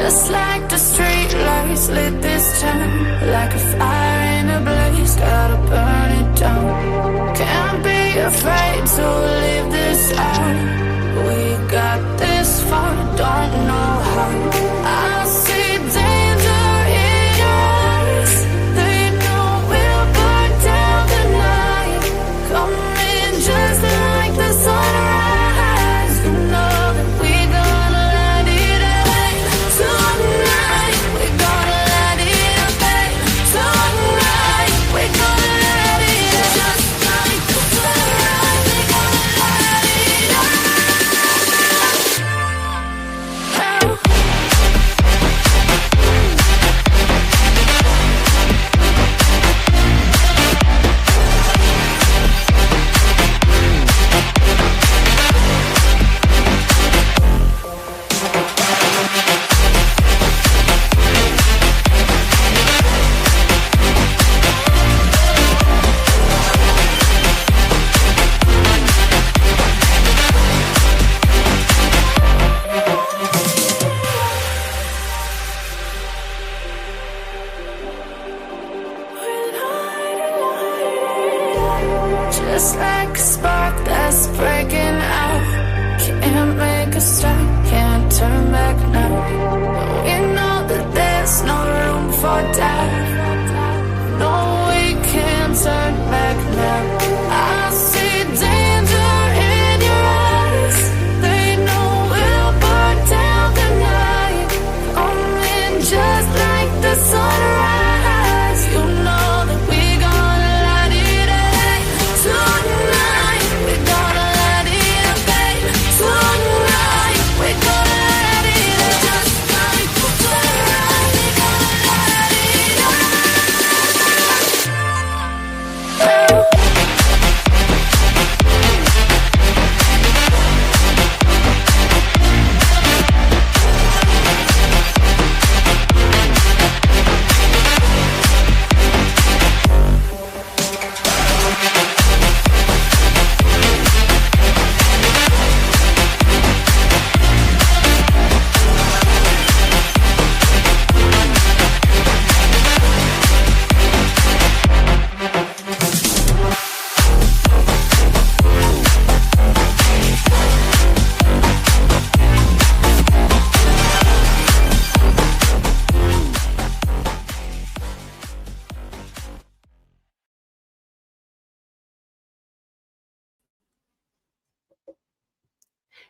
Just like the street lights lit this town, like a fire in a blaze, gotta burn it down. Can't be afraid to leave this out. We got this far, don't know how. I see danger in your eyes. They know we'll burn down the night. Coming just like the sunrise. You know that we gonna light it up tonight. We gonna light it up, babe. Tonight we gonna light it up just like the sunrise. We gonna light it up. Just like a spark that's breaking out. Can't make a stop, can't turn back now. We know that there's no room for doubt. No, we can't turn back now. I see danger in your eyes. They know we'll burn down the night. Coming just like the sunrise. You know that we gonna light it up tonight. We gonna light it up, babe. Tonight we gonna light it up just like the sunrise. We gonna light it up.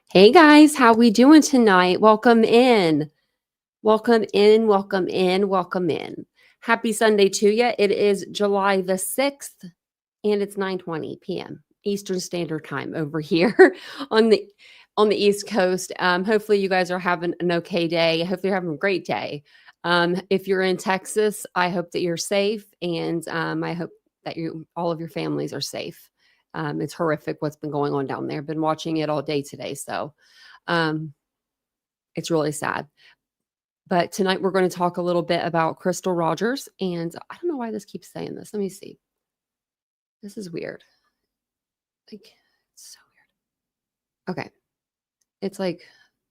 Hey guys, how we doing tonight? Welcome in. Welcome in, welcome in, welcome in. Happy Sunday to you. It is July the 6th and it's 9:20 p.m. Eastern Standard Time over here on the East Coast. Hopefully you guys are having an okay day. Hopefully you're having a great day. If you're in Texas, I hope that you're safe, and I hope that all of your families are safe. It's horrific what's been going on down there. Been watching it all day today, so it's really sad. But tonight we're going to talk a little bit about Crystal Rogers, and I don't know why this keeps saying this. Let me see. This is weird. Like, it's so weird. Okay. It's like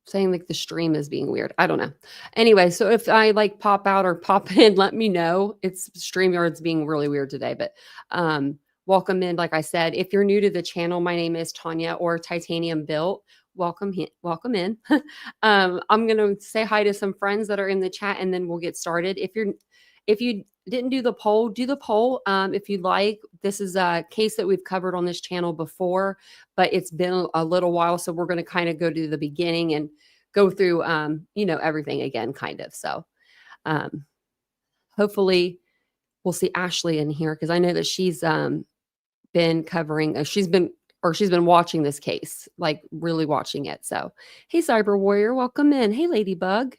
saying like the stream is being weird. I don't know. Anyway, so if I like pop out or pop in, let me know. It's StreamYard's being really weird today, but welcome in. Like I said, if you're new to the channel, my name is Tanya, or Titanium Built. Welcome in. I'm going to say hi to some friends that are in the chat, and then we'll get started. If you didn't do the poll, do the poll if you'd like. This is a case that we've covered on this channel before, but it's been a little while, so we're going to kind of go to the beginning and go through everything again, kind of. So hopefully we'll see Ashley in here, because I know that she's been covering, she's been watching this case, like really watching it. So, hey, Cyber Warrior, welcome in. Hey, Ladybug.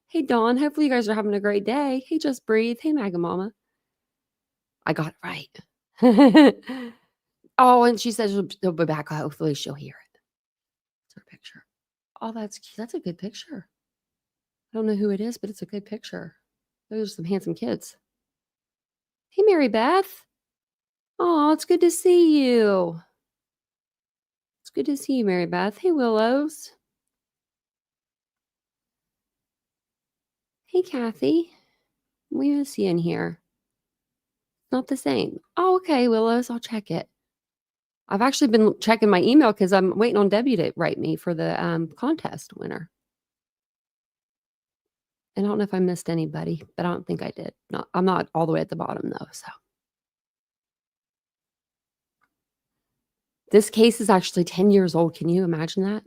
Hey, Dawn. Hopefully you guys are having a great day. Hey, Just Breathe. Hey, Maga Mama. I got it right. Oh, and she says she'll be back. Hopefully she'll hear it. It's her picture. Oh, that's cute. That's a good picture. I don't know who it is, but it's a good picture. Those are some handsome kids. Hey, Mary Beth. Oh, it's good to see you. It's good to see you, Mary Beth. Hey, Willows. Hey, Kathy. We miss you in here. Not the same. Oh, okay, Willows. I'll check it. I've actually been checking my email because I'm waiting on Debbie to write me for the contest winner. And I don't know if I missed anybody, but I don't think I did. I'm not all the way at the bottom though. So this case is actually 10 years old. Can you imagine that?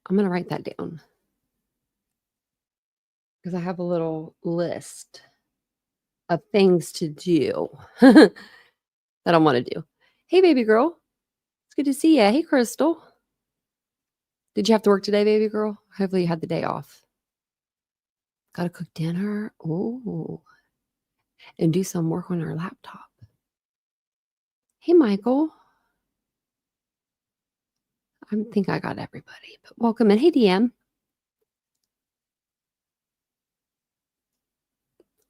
I'm going to write that down because I have a little list of things to do that I want to do. Hey, baby girl. It's good to see you. Hey, Crystal. Did you have to work today, baby girl? Hopefully you had the day off. Got to cook dinner. Oh, and do some work on our laptop. Hey, Michael. I think I got everybody, but welcome in. Hey, DM.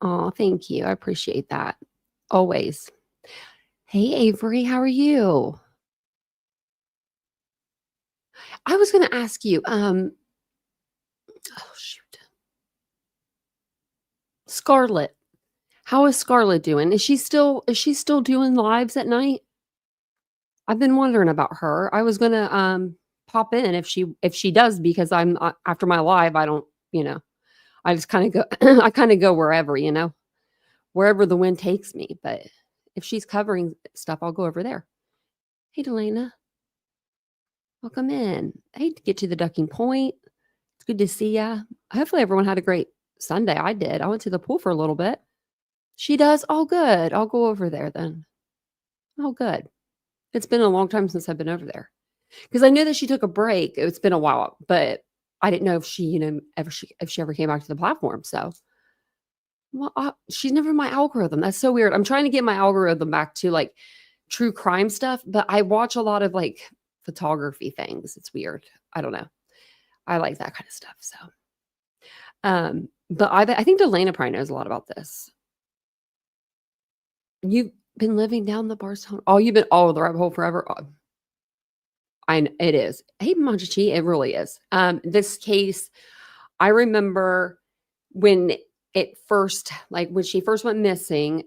Oh, thank you. I appreciate that. Always. Hey, Avery, how are you? I was going to ask you, oh, shoot. Scarlett. How is Scarlett doing? Is she still doing lives at night? I've been wondering about her. I was going to pop in if she does because I'm after my live, I don't, I just kind of go I kind of go wherever, wherever the wind takes me, but if she's covering stuff, I'll go over there. Hey, Delana. Welcome in. Hey, to get to the ducking point. It's good to see ya. Hopefully everyone had a great Sunday. I did. I went to the pool for a little bit. She does? Oh, good. I'll go over there then. Oh, good. It's been a long time since I've been over there. Because I knew that she took a break. It's been a while, but I didn't know if she, if she ever came back to the platform. So, well, she's never my algorithm. That's so weird. I'm trying to get my algorithm back to like true crime stuff, but I watch a lot of like photography things. It's weird. I don't know. I like that kind of stuff. So, but I think Delana probably knows a lot about this. You've been living down the Bardstown. Oh, you've been the rabbit hole forever. Oh, it is. Hey, Majichi, it really is. This case, I remember when it first, like when she first went missing,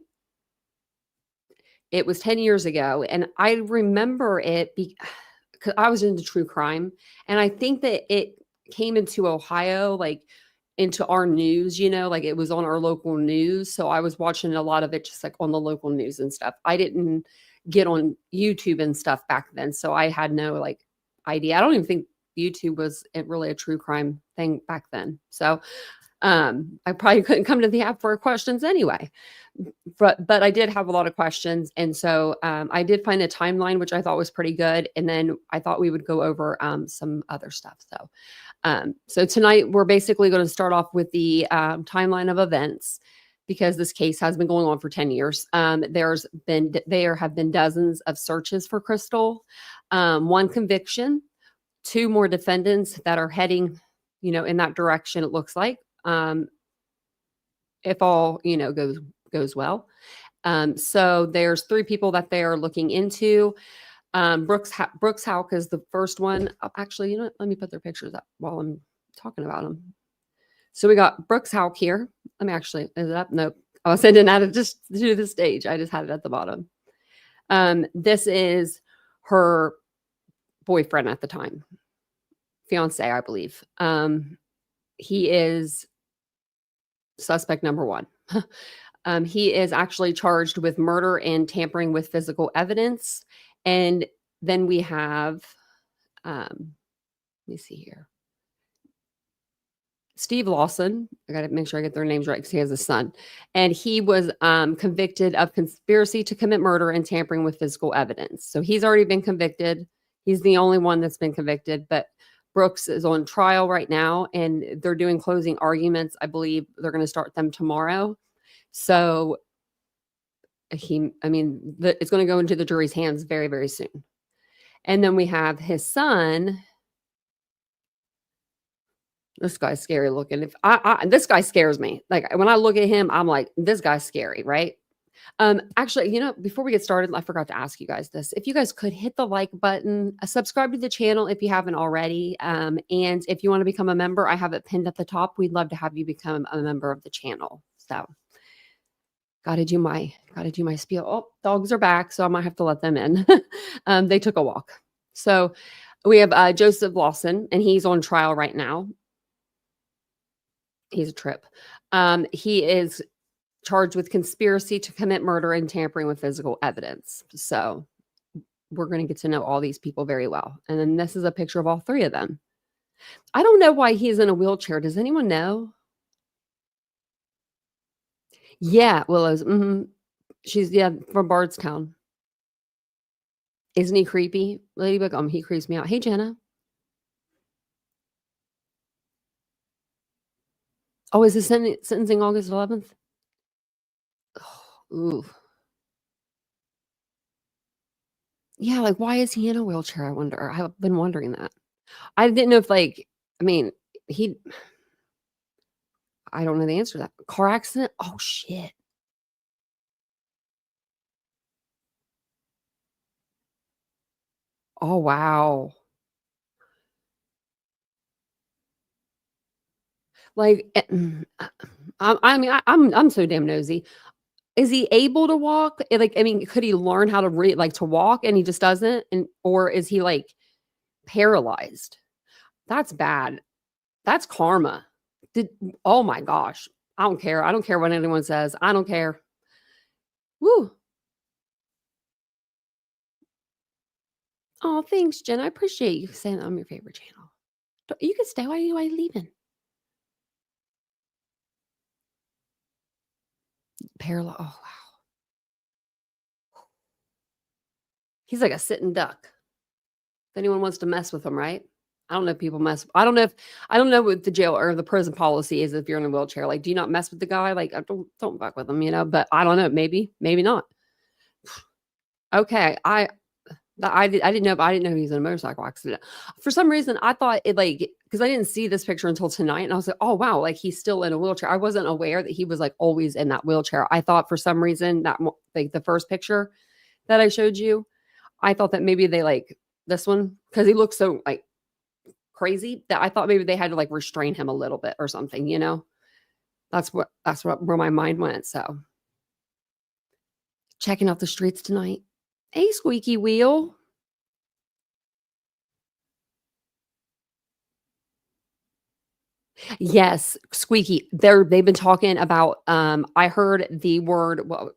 it was 10 years ago. And I remember it because I was into true crime. And I think that it came into Ohio, like into our news, like it was on our local news. So I was watching a lot of it just like on the local news and stuff. I didn't get on YouTube and stuff back then. So I had no like idea. I don't even think YouTube was really a true crime thing back then. So I probably couldn't come to the app for questions anyway. But I did have a lot of questions. And so I did find a timeline, which I thought was pretty good. And then I thought we would go over some other stuff. So tonight we're basically going to start off with the timeline of events because this case has been going on for 10 years. There have been dozens of searches for Crystal, one conviction, 2 more defendants that are heading, in that direction. It looks like, if all, goes well. So there's 3 people that they are looking into. Brooks Houck is the first one. Actually, let me put their pictures up while I'm talking about them. So we got Brooks Houck here. Let me actually, is it up? Nope. I was sending out just to the stage. I just had it at the bottom. This is her boyfriend at the time, fiance, I believe. He is suspect number 1. He is actually charged with murder and tampering with physical evidence. And then we have, let me see here. Steve Lawson. I got to make sure I get their names right because he has a son. And he was convicted of conspiracy to commit murder and tampering with physical evidence. So he's already been convicted. He's the only one that's been convicted. But Brooks is on trial right now, and they're doing closing arguments. I believe they're going to start them tomorrow. So it's going to go into the jury's hands very, very soon. And then we have his son. This guy's scary looking. This guy scares me. Like when I look at him, I'm like, this guy's scary, right? Actually, before we get started, I forgot to ask you guys this. If you guys could hit the like button, subscribe to the channel if you haven't already. And if you want to become a member, I have it pinned at the top. We'd love to have you become a member of the channel. So gotta do my spiel. Oh, dogs are back, so I might have to let them in. They took a walk. So we have Joseph Lawson, and he's on trial right now. He's a trip. He is charged with conspiracy to commit murder and tampering with physical evidence. So we're going to get to know all these people very well. And then this is a picture of all three of them. I don't know why he's in a wheelchair. Does anyone know? Yeah, Willow's. She's from Bardstown. Isn't he creepy? Ladybug, he creeps me out. Hey, Jenna. Oh, is his sentencing August 11th? Oh, ooh. Yeah, like, why is he in a wheelchair, I wonder? I've been wondering that. I didn't know if, I don't know the answer to that. Car accident? Oh, shit. Oh, wow. Like, I'm so damn nosy. Is he able to walk? Could he learn how to to walk and he just doesn't? Or is he paralyzed? That's bad. That's karma. Oh my gosh. I don't care. I don't care what anyone says. I don't care. Woo. Oh, thanks, Jen. I appreciate you saying I'm your favorite channel. You can stay. Why are you leaving? Paralyzed. Oh, wow. He's like a sitting duck. If anyone wants to mess with him, right? I don't know if people mess. I don't know what the jail or the prison policy is if you're in a wheelchair. Like, do you not mess with the guy? Like, don't fuck with him, but I don't know. Maybe not. Okay. I didn't know. I didn't know he was in a motorcycle accident. For some reason, I thought it because I didn't see this picture until tonight, and I was like, oh wow, like he's still in a wheelchair. I wasn't aware that he was always in that wheelchair. I thought for some reason that the first picture that I showed you, I thought that maybe they this one because he looks so crazy that I thought maybe they had to restrain him a little bit or something. That's where my mind went. So checking out the streets tonight. Hey, squeaky wheel. Yes, squeaky. They've been talking about, I heard the word, what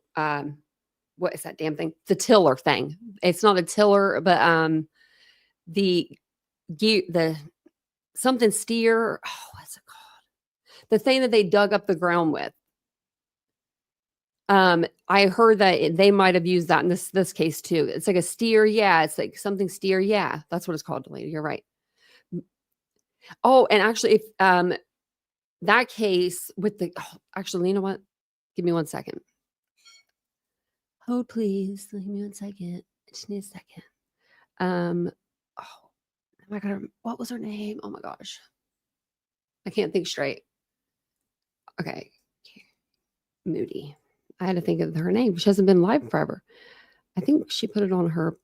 is that damn thing? The tiller thing. It's not a tiller, but, the the something steer. Oh, what's it called? The thing that they dug up the ground with. I heard that they might have used that in this case too. It's like a steer. Yeah, it's like something steer. Yeah, that's what it's called, lady. You're right. Oh, and actually, if that case with actually, you know what? Give me 1 second. Hold, please. Give me 1 second. I just need a second. Oh my god, what was her name? Oh my gosh, I can't think straight. Okay, Moody. I had to think of her name. She hasn't been live forever. I think she put it on her.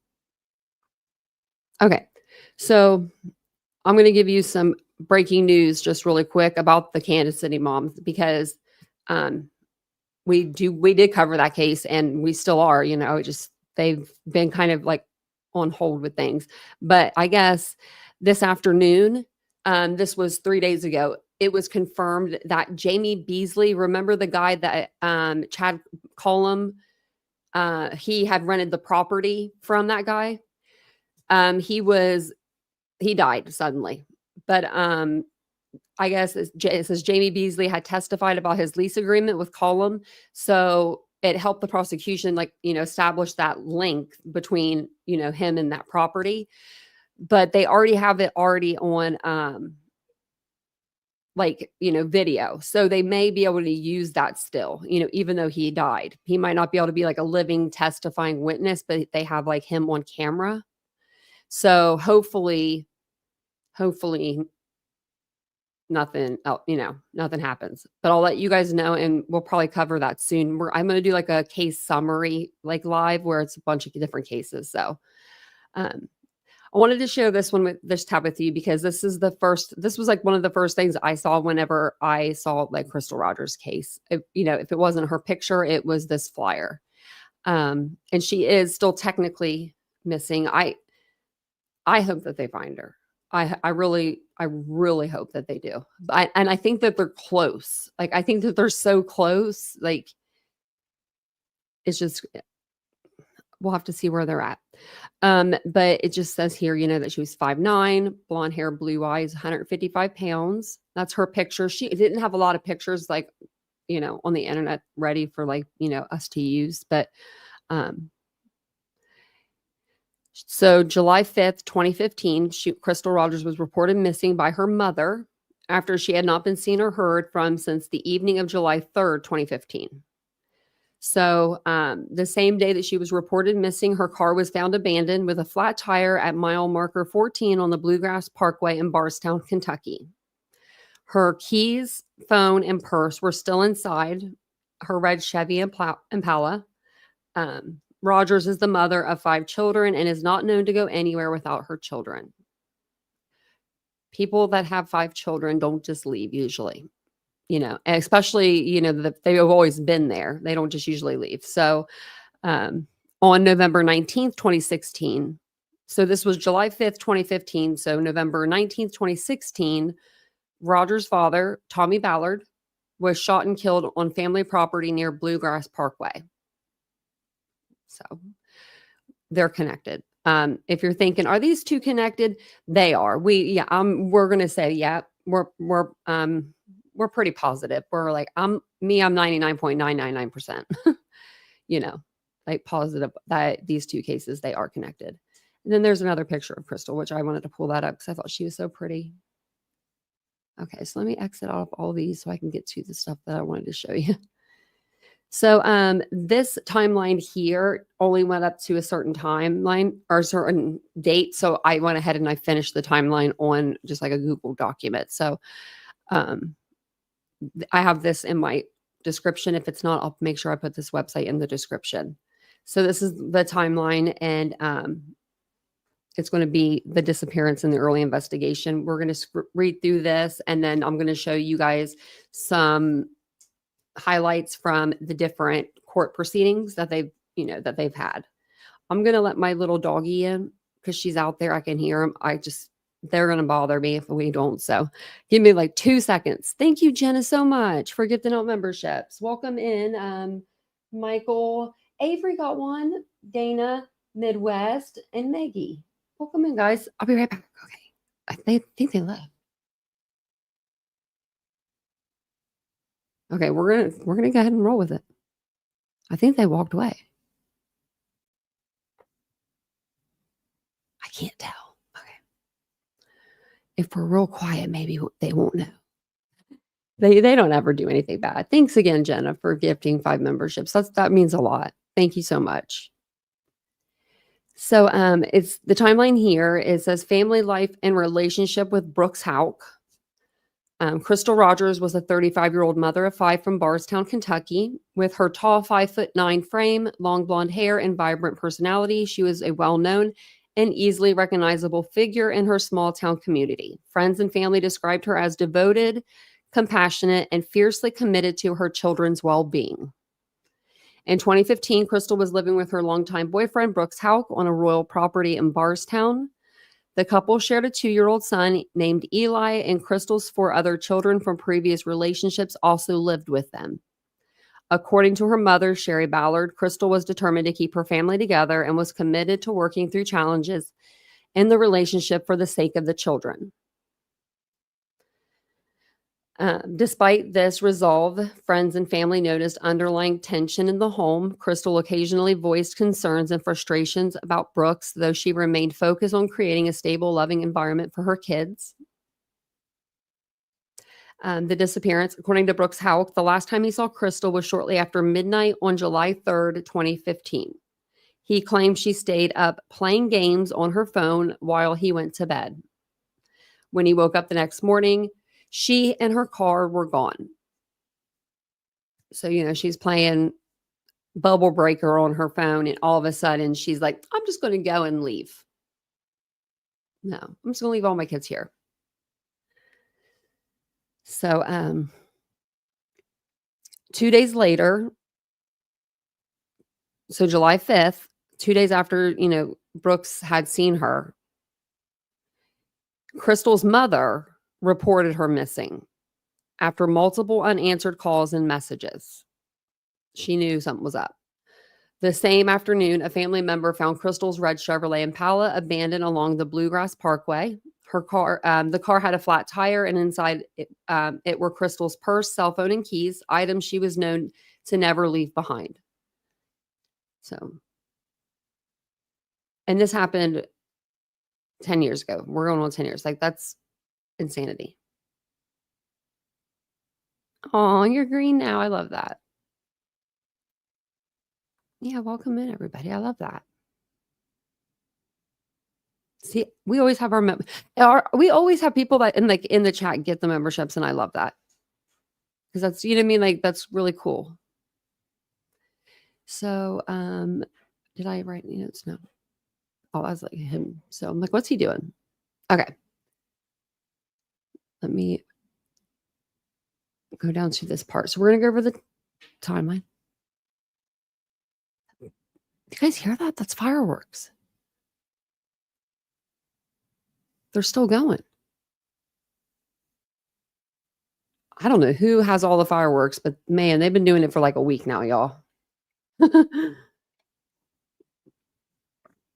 Okay, so I'm going to give you some breaking news just really quick about the Kansas City moms because we did cover that case and we still are, they've been kind of on hold with things. But I guess this afternoon, this was 3 days ago, it was confirmed that Jamie Beasley, remember the guy that Chad Cullum, he had rented the property from that guy. He died suddenly. But I guess it says Jamie Beasley had testified about his lease agreement with Cullum. So it helped the prosecution, establish that link between, him and that property. But they already have it on, video. So they may be able to use that still, even though he died. He might not be able to be a living testifying witness, but they have him on camera. So hopefully nothing else, nothing happens. But I'll let you guys know, and we'll probably cover that soon. I'm going to do like a case summary, like live, where it's a bunch of different cases. So um, I wanted to share this tab with you because this was like one of the first things I saw whenever I saw like Crystal Rogers' case. If it wasn't her picture, it was this flyer. And she is still technically missing. I hope that they find her. I really hope that they do. And I think that they're close. Like, I think that they're so close. Like, it's just, we'll have to see where they're at. But it just says here, that she was 5'9", blonde hair, blue eyes, 155 pounds. That's her picture. She didn't have a lot of pictures, like, on the internet ready for like, us to use. But, so July 5th, 2015, Crystal Rogers was reported missing by her mother after she had not been seen or heard from since the evening of July 3rd, 2015. So the same day that she was reported missing, her car was found abandoned with a flat tire at mile marker 14 on the Bluegrass Parkway in Bardstown, Kentucky. Her keys, phone, and purse were still inside her red Chevy Impala. Rogers is the mother of 5 children and is not known to go anywhere without her children. People that have 5 children don't just leave usually, especially, they've always been there. They don't just usually leave. So on November 19th, 2016, so this was July 5th, 2015. So November 19th, 2016, Rogers' father, Tommy Ballard, was shot and killed on family property near Bluegrass Parkway. So they're connected. If you're thinking, are these two connected? They are. We're going to say, yeah, we're pretty positive. We're like, I'm 99.999%, like positive that these two cases, they are connected. And then there's another picture of Crystal, which I wanted to pull that up because I thought she was so pretty. Okay. So let me exit off all these so I can get to the stuff that I wanted to show you. So this timeline here only went up to a certain timeline or a certain date. So I went ahead and I finished the timeline on just like a Google document. So I have this in my description. If it's not, I'll make sure I put this website in the description. So this is the timeline, and it's going to be the disappearance and the early investigation. We're going to read through this, and then I'm going to show you guys some highlights from the different court proceedings that they've had. I'm going to let my little doggy in because she's out there. I can hear them. They're going to bother me if we don't. So give me like 2 seconds. Thank you, Jenna, so much for gifting out memberships. Welcome in. Michael, Avery got one, Dana, Midwest, and Maggie. Welcome in, guys. I'll be right back. Okay. I think they left. Okay, we're gonna go ahead and roll with it. I think they walked away. I can't tell. Okay. If we're real quiet, maybe they won't know. They don't ever do anything bad. Thanks again, Jenna, for gifting 5 memberships. That means a lot. Thank you so much. So it's the timeline here. It says family life and relationship with Brooks Houck. Crystal Rogers was a 35-year-old mother of 5 from Bardstown, Kentucky. With her tall 5'9" frame, long blonde hair, and vibrant personality, she was a well-known and easily recognizable figure in her small town community. Friends and family described her as devoted, compassionate, and fiercely committed to her children's well-being. In 2015, Crystal was living with her longtime boyfriend, Brooks Houck, on a rural property in Bardstown. The couple shared a 2-year-old son named Eli, and Crystal's 4 other children from previous relationships also lived with them. According to her mother, Sherry Ballard, Crystal was determined to keep her family together and was committed to working through challenges in the relationship for the sake of the children. Despite this resolve, friends and family noticed underlying tension in the home. Crystal occasionally voiced concerns and frustrations about Brooks, though she remained focused on creating a stable, loving environment for her kids. The disappearance, according to Brooks Houck, the last time he saw Crystal was shortly after midnight on July 3rd, 2015. He claimed she stayed up playing games on her phone while he went to bed. When he woke up the next morning, She and her car were gone. So, she's playing Bubble Breaker on her phone, and all of a sudden she's like, I'm just going to go and leave. No, I'm just going to leave all my kids here. So, 2 days later, so July 5th, 2 days after, Brooks had seen her, Crystal's mother reported her missing after multiple unanswered calls and messages. She knew something was up. The same afternoon, a family member found Crystal's red Chevrolet Impala abandoned along the Bluegrass Parkway. Her car, the car had a flat tire, and inside it were Crystal's purse, cell phone, and keys, items she was known to never leave behind. So, and this happened 10 years ago. We're going on 10 years. Like, that's insanity. Oh, you're green now. I love that. Yeah, welcome in, everybody. I love that. See, we always have we always have people that in the chat get the memberships, and I love that. Because that's, you know what I mean? Like, that's really cool. So, did I write any notes? No. Oh, I was like him. So I'm like, what's he doing? Okay. Let me go down to this part. So we're going to go over the timeline. You guys hear that? That's fireworks. They're still going. I don't know who has all the fireworks, but man, they've been doing it for like a week now, y'all.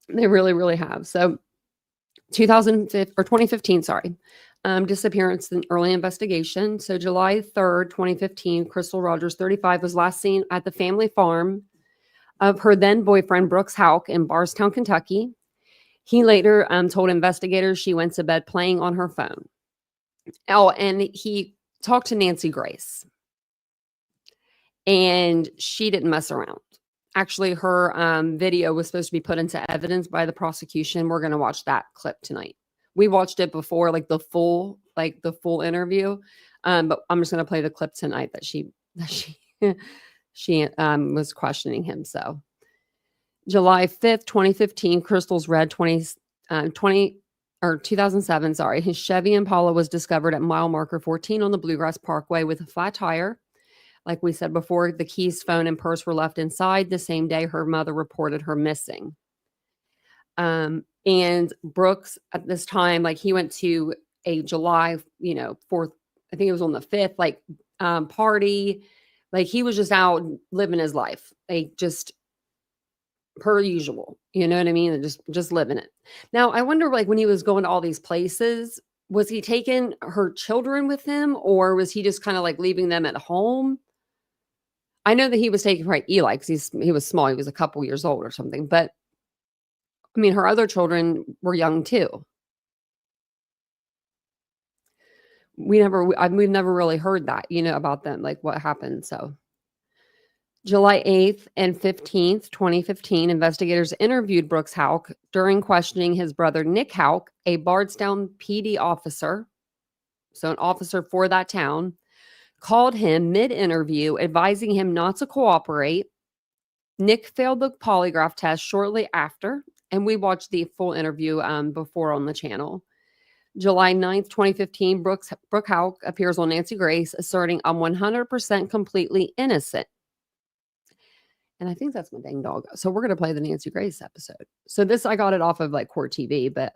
They really, really have. So 2015, sorry. Disappearance and early investigation. So July 3rd, 2015, Crystal Rogers, 35, was last seen at the family farm of her then boyfriend, Brooks Houck, in Bardstown, Kentucky. He later told investigators she went to bed playing on her phone. Oh, and he talked to Nancy Grace. And she didn't mess around. Actually, her video was supposed to be put into evidence by the prosecution. We're going to watch that clip tonight. We watched it before, like the full interview. But I'm just going to play the clip tonight that she was questioning him. So July 5th, 2015, Crystal's red 2007, sorry. His Chevy Impala was discovered at mile marker 14 on the Bluegrass Parkway with a flat tire. Like we said before, the keys, phone, and purse were left inside the same day her mother reported her missing. And Brooks at this time, like he went to a July, 4th, I think it was on the 5th, party. Like he was just out living his life. Like just per usual, you know what I mean? Just living it. Now, I wonder, like when he was going to all these places, was he taking her children with him, or was he just kind of like leaving them at home? I know that he was taking Eli because he was small. He was a couple years old or something. But I mean, her other children were young too. We've never really heard that, about them, like what happened. So July 8th and 15th, 2015, investigators interviewed Brooks Houck during questioning his brother, Nick Houck, a Bardstown PD officer. So an officer for that town. Called him mid-interview, advising him not to cooperate. Nick failed the polygraph test shortly after, and we watched the full interview before on the channel. July 9th, 2015, Brooke Houck appears on Nancy Grace, asserting I'm 100% completely innocent. And I think that's my dang dog. So we're going to play the Nancy Grace episode. So this, I got it off of like Court TV, but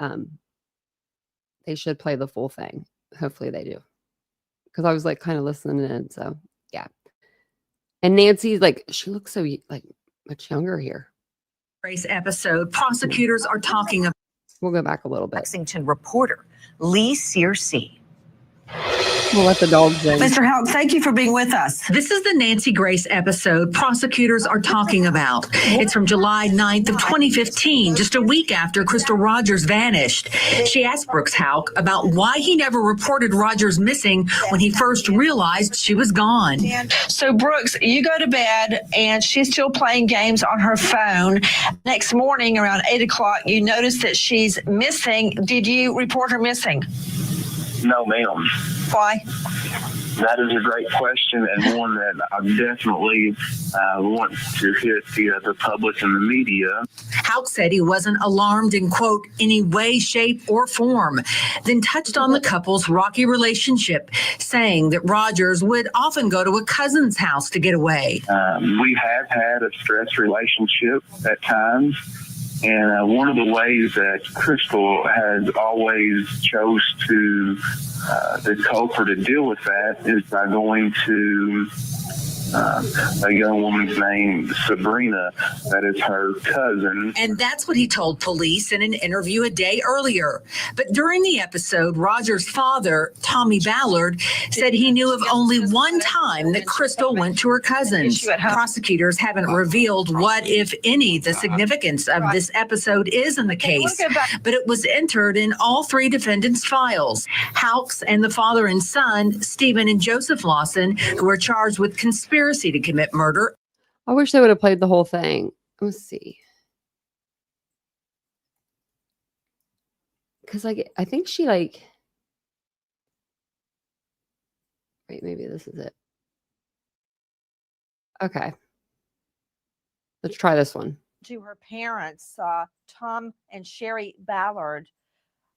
they should play the full thing. Hopefully they do. Because I was like kind of listening in. So yeah. And Nancy, like, she looks so like much younger here. Grace episode. Prosecutors are talking about. We'll go back a little bit. Lexington reporter Lee Searcy. We'll let the dogs in. Mr. Houck, thank you for being with us. This is the Nancy Grace episode prosecutors are talking about. It's from July 9th of 2015, just a week after Crystal Rogers vanished. She asked Brooks Houck about why he never reported Rogers missing when he first realized she was gone. So, Brooks, you go to bed and she's still playing games on her phone. Next morning around 8 o'clock, you notice that she's missing. Did you report her missing? No, ma'am. Why? That is a great question, and one that I definitely want to hit the public and the media. Houck said he wasn't alarmed in, quote, any way, shape, or form, then touched on the couple's rocky relationship, saying that Rogers would often go to a cousin's house to get away. We have had a stress relationship at times. And one of the ways that Crystal has always chose to cope or to deal with that is by going to a young woman's named Sabrina, that is her cousin. And that's what he told police in an interview a day earlier. But during the episode, Roger's father, Tommy Ballard, said he knew of only one time that Crystal went to her cousin's. Prosecutors haven't revealed what, if any, the significance of this episode is in the case, but it was entered in all three defendants' files. Houck's and the father and son, Stephen and Joseph Lawson, who are charged with conspiracy to commit murder. I wish they would have played the whole thing. Let's see. Because I think she wait, maybe this is it. Okay. Let's try this one. To her parents, Tom and Sherry Ballard,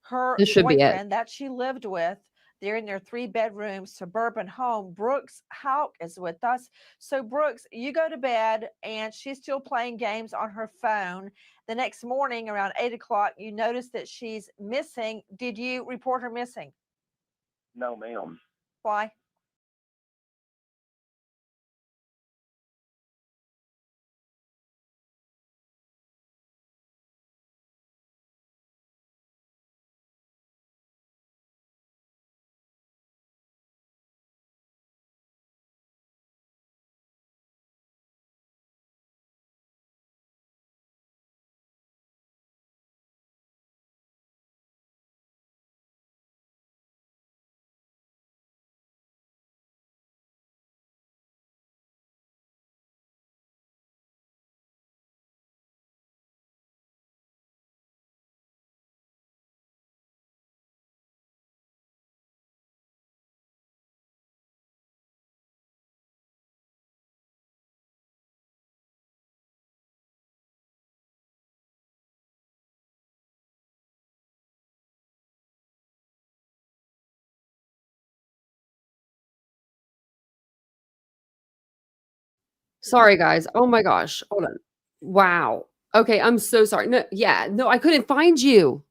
her This should be it. boyfriend that she lived with. They're in their 3-bedroom suburban home. Brooks Houck is with us. So, Brooks, you go to bed and she's still playing games on her phone. The next morning around 8 o'clock, you notice that she's missing. Did you report her missing? No, ma'am. Why? Sorry, guys. Oh my gosh. Hold on. Wow. Okay, I'm so sorry. No, I couldn't find you.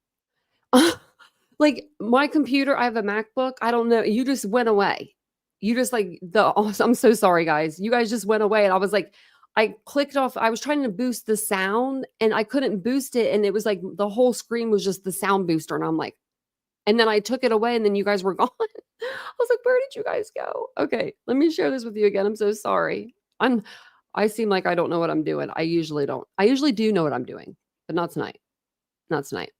Like my computer, I have a MacBook. I don't know. You just went away. You just I'm so sorry, guys. You guys just went away. And I was like, I clicked off. I was trying to boost the sound and I couldn't boost it. And it was like the whole screen was just the sound booster. And I'm like, and then I took it away and then you guys were gone. I was like, where did you guys go? Okay, let me share this with you again. I'm so sorry. I seem like I don't know what I'm doing. I usually don't. I usually do know what I'm doing, but not tonight. Not tonight.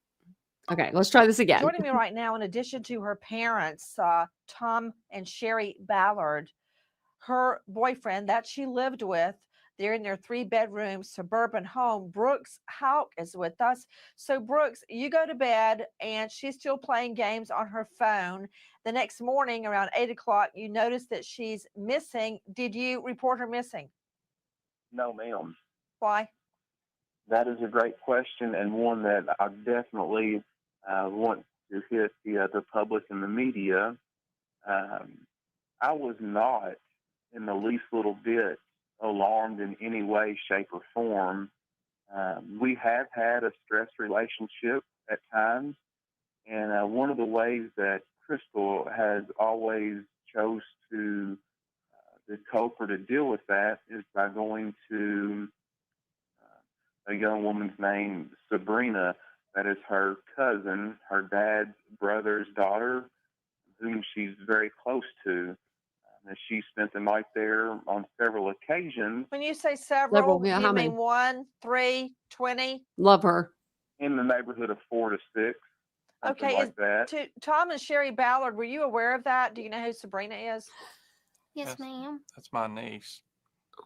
Okay, let's try this again. Joining me right now, in addition to her parents, Tom and Sherry Ballard, her boyfriend that she lived with. They're in their 3-bedroom suburban home. Brooks Houck is with us. So, Brooks, you go to bed and she's still playing games on her phone. The next morning around 8 o'clock, you notice that she's missing. Did you report her missing? No, ma'am. Why? That is a great question, and one that I definitely want to hit the public and the media. I was not in the least little bit alarmed in any way, shape, or form. We have had a stress relationship at times, and one of the ways that Crystal has always chose to cope or to deal with that is by going to a young woman's named Sabrina, that is her cousin, her dad's brother's daughter, whom she's very close to. And she spent the night there on several occasions. When you say several, yeah, do how you many? mean 1, 3, 20? Love her. In the neighborhood of 4 to 6. Okay, like that. To Tom and Sherry Ballard, were you aware of that? Do you know who Sabrina is? Yes, ma'am. That's my niece.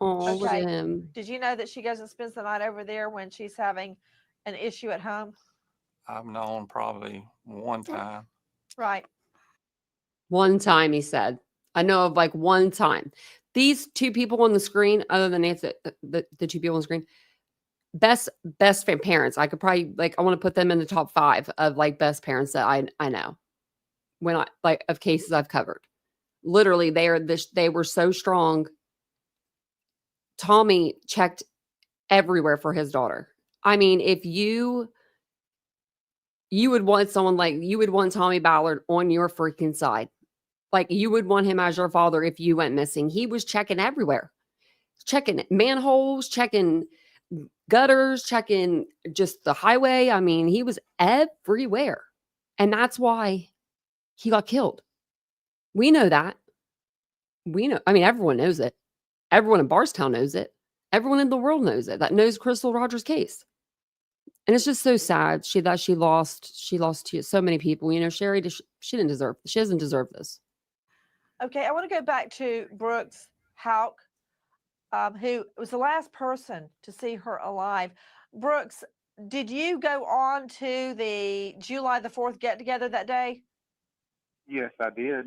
Oh, look Okay. at him. Did you know that she goes and spends the night over there when she's having an issue at home? I've known probably one time. Right. One time, he said. I know of like one time. These two people on the screen, other than Nancy, the two people on the screen, best parents. I could probably I want to put them in the top 5 of like best parents that I know. When I like of cases I've covered. Literally, they were so strong. Tommy checked everywhere for his daughter. I mean, if you would want someone you would want Tommy Ballard on your freaking side. Like you would want him as your father if you went missing. He was checking everywhere. Checking manholes, checking gutters, checking just the highway. I mean, he was everywhere. And that's why he got killed. We know that. We know. I mean, everyone knows it. Everyone in Bardstown knows it. Everyone in the world knows it. That knows Crystal Rogers' case. And it's just so sad she lost to so many people. You know, Sherry, she doesn't deserve this. Okay, I want to go back to Brooks Houck, who was the last person to see her alive. Brooks, did you go on to the July the 4th get together that day? Yes, I did.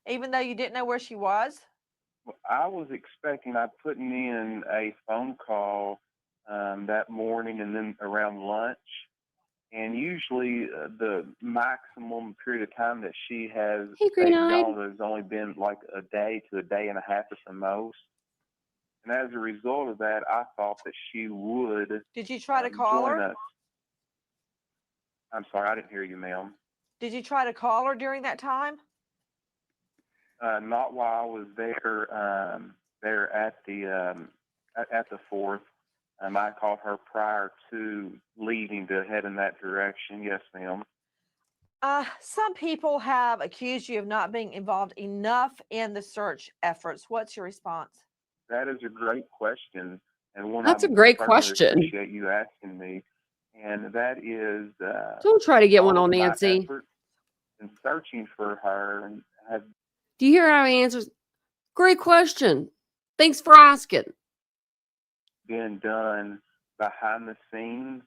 Even though you didn't know where she was? Well, I was expecting, I'd putting in a phone call that morning and then around lunch. And usually the maximum period of time that she has stayed gone has only been like a day to a day and a half at the most. And as a result of that, I thought that she would. Did you try to call her? Us. I'm sorry, I didn't hear you, ma'am. Did you try to call her during that time? Not while I was there. There at the 4th. I called her prior to leaving to head in that direction. Yes, ma'am. Some people have accused you of not being involved enough in the search efforts. What's your response? That is a great question, and one that's a great question. Appreciate you asking me, and that is. Don't try to get one on Nancy. In searching for her, and do you hear how he answers? Great question. Thanks for asking. Been done behind the scenes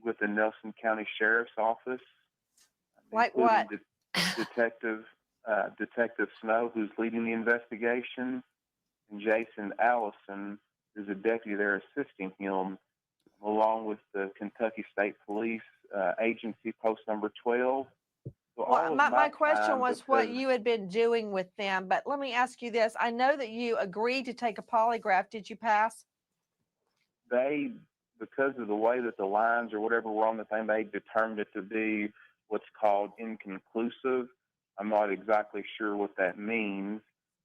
with the Nelson County Sheriff's Office. Like what? Detective Snow, who's leading the investigation, and Jason Allison, who's a deputy there assisting him, along with the Kentucky State Police Agency, post number 12. So well, my question was what you had been doing with them, but let me ask you this. I know that you agreed to take a polygraph. Did you pass? They, because of the way that the lines or whatever were on the thing, they determined it to be what's called inconclusive. I'm not exactly sure what that means,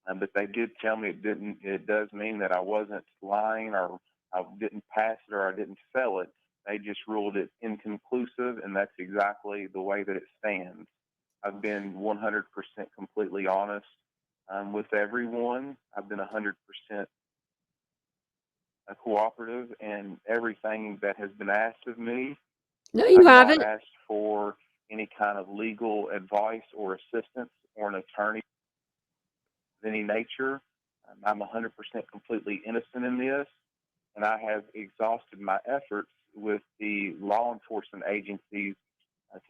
but they did tell me it does mean that I wasn't lying or I didn't pass it or I didn't fail it. They just ruled it inconclusive, and that's exactly the way that it stands. I've been 100% completely honest with everyone. I've been 100% cooperative in everything that has been asked of me. No, you haven't. I've not asked for any kind of legal advice or assistance or an attorney of any nature. I'm 100% completely innocent in this, and I have exhausted my efforts with the law enforcement agencies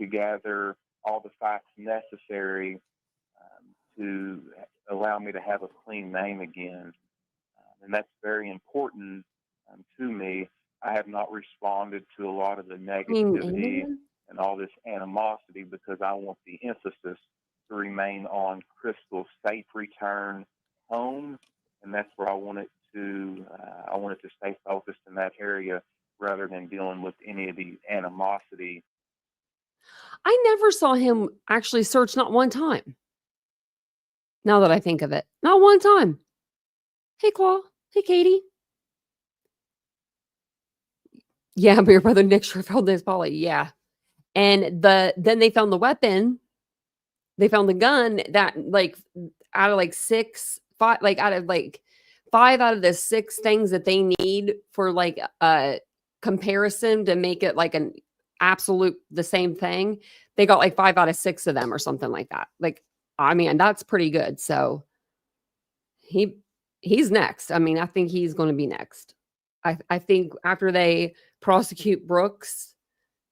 to gather all the facts necessary to allow me to have a clean name again. And that's very important to me. I have not responded to a lot of the negativity and all this animosity because I want the emphasis to remain on Crystal's safe return home, and that's where I want it to stay focused in that area rather than dealing with any of the animosity. I never saw him actually search, not one time. Now that I think of it, not one time. Hey, Claw. Hey, Katie. Yeah, but your brother Nick sure found this Polly. Yeah. And then they found the weapon. They found the gun that out of five out of the 6 things that they need for a comparison to make it like an absolute the same thing. They got 5 out of 6 of them or something like that. I mean, that's pretty good. So he's next. I mean, I think he's going to be next. I think after they prosecute Brooks,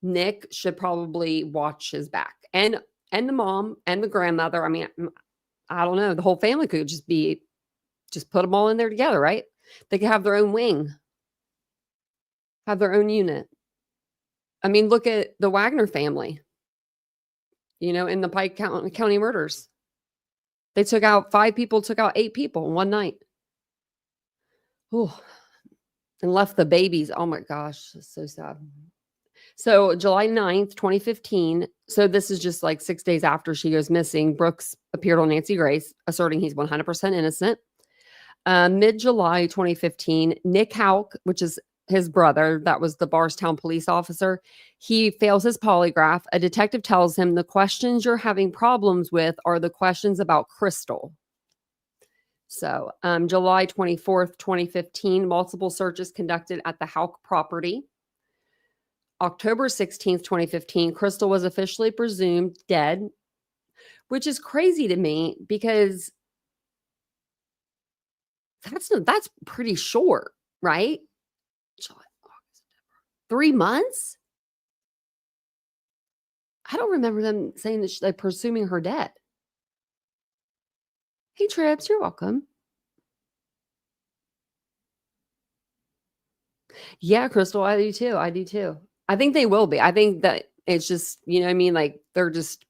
Nick should probably watch his back. And and the mom and the grandmother. I mean, I don't know. The whole family could just put them all in there together, right? They could have their own wing, have their own unit. I mean, look at the Wagner family, in the Pike County murders. They took out 5 people, took out 8 people in one night. Oh, and left the babies. Oh my gosh, it's so sad. So July 9th, 2015. So this is just like 6 days after she goes missing. Brooks appeared on Nancy Grace, asserting he's 100% innocent. Mid-July 2015, Nick Houck, which is his brother, that was the Bardstown police officer, he fails his polygraph. A detective tells him the questions you're having problems with are the questions about Crystal. So July 24th, 2015, multiple searches conducted at the Houck property. October 16th, 2015, Crystal was officially presumed dead, which is crazy to me because that's pretty short, right? July, August, September. 3 months? I don't remember them saying that they're presuming her dead. Hey, Trips, you're welcome. Yeah, Crystal, I do too. I do too. I think they will be. I think that it's just, you know what I mean? Like they're just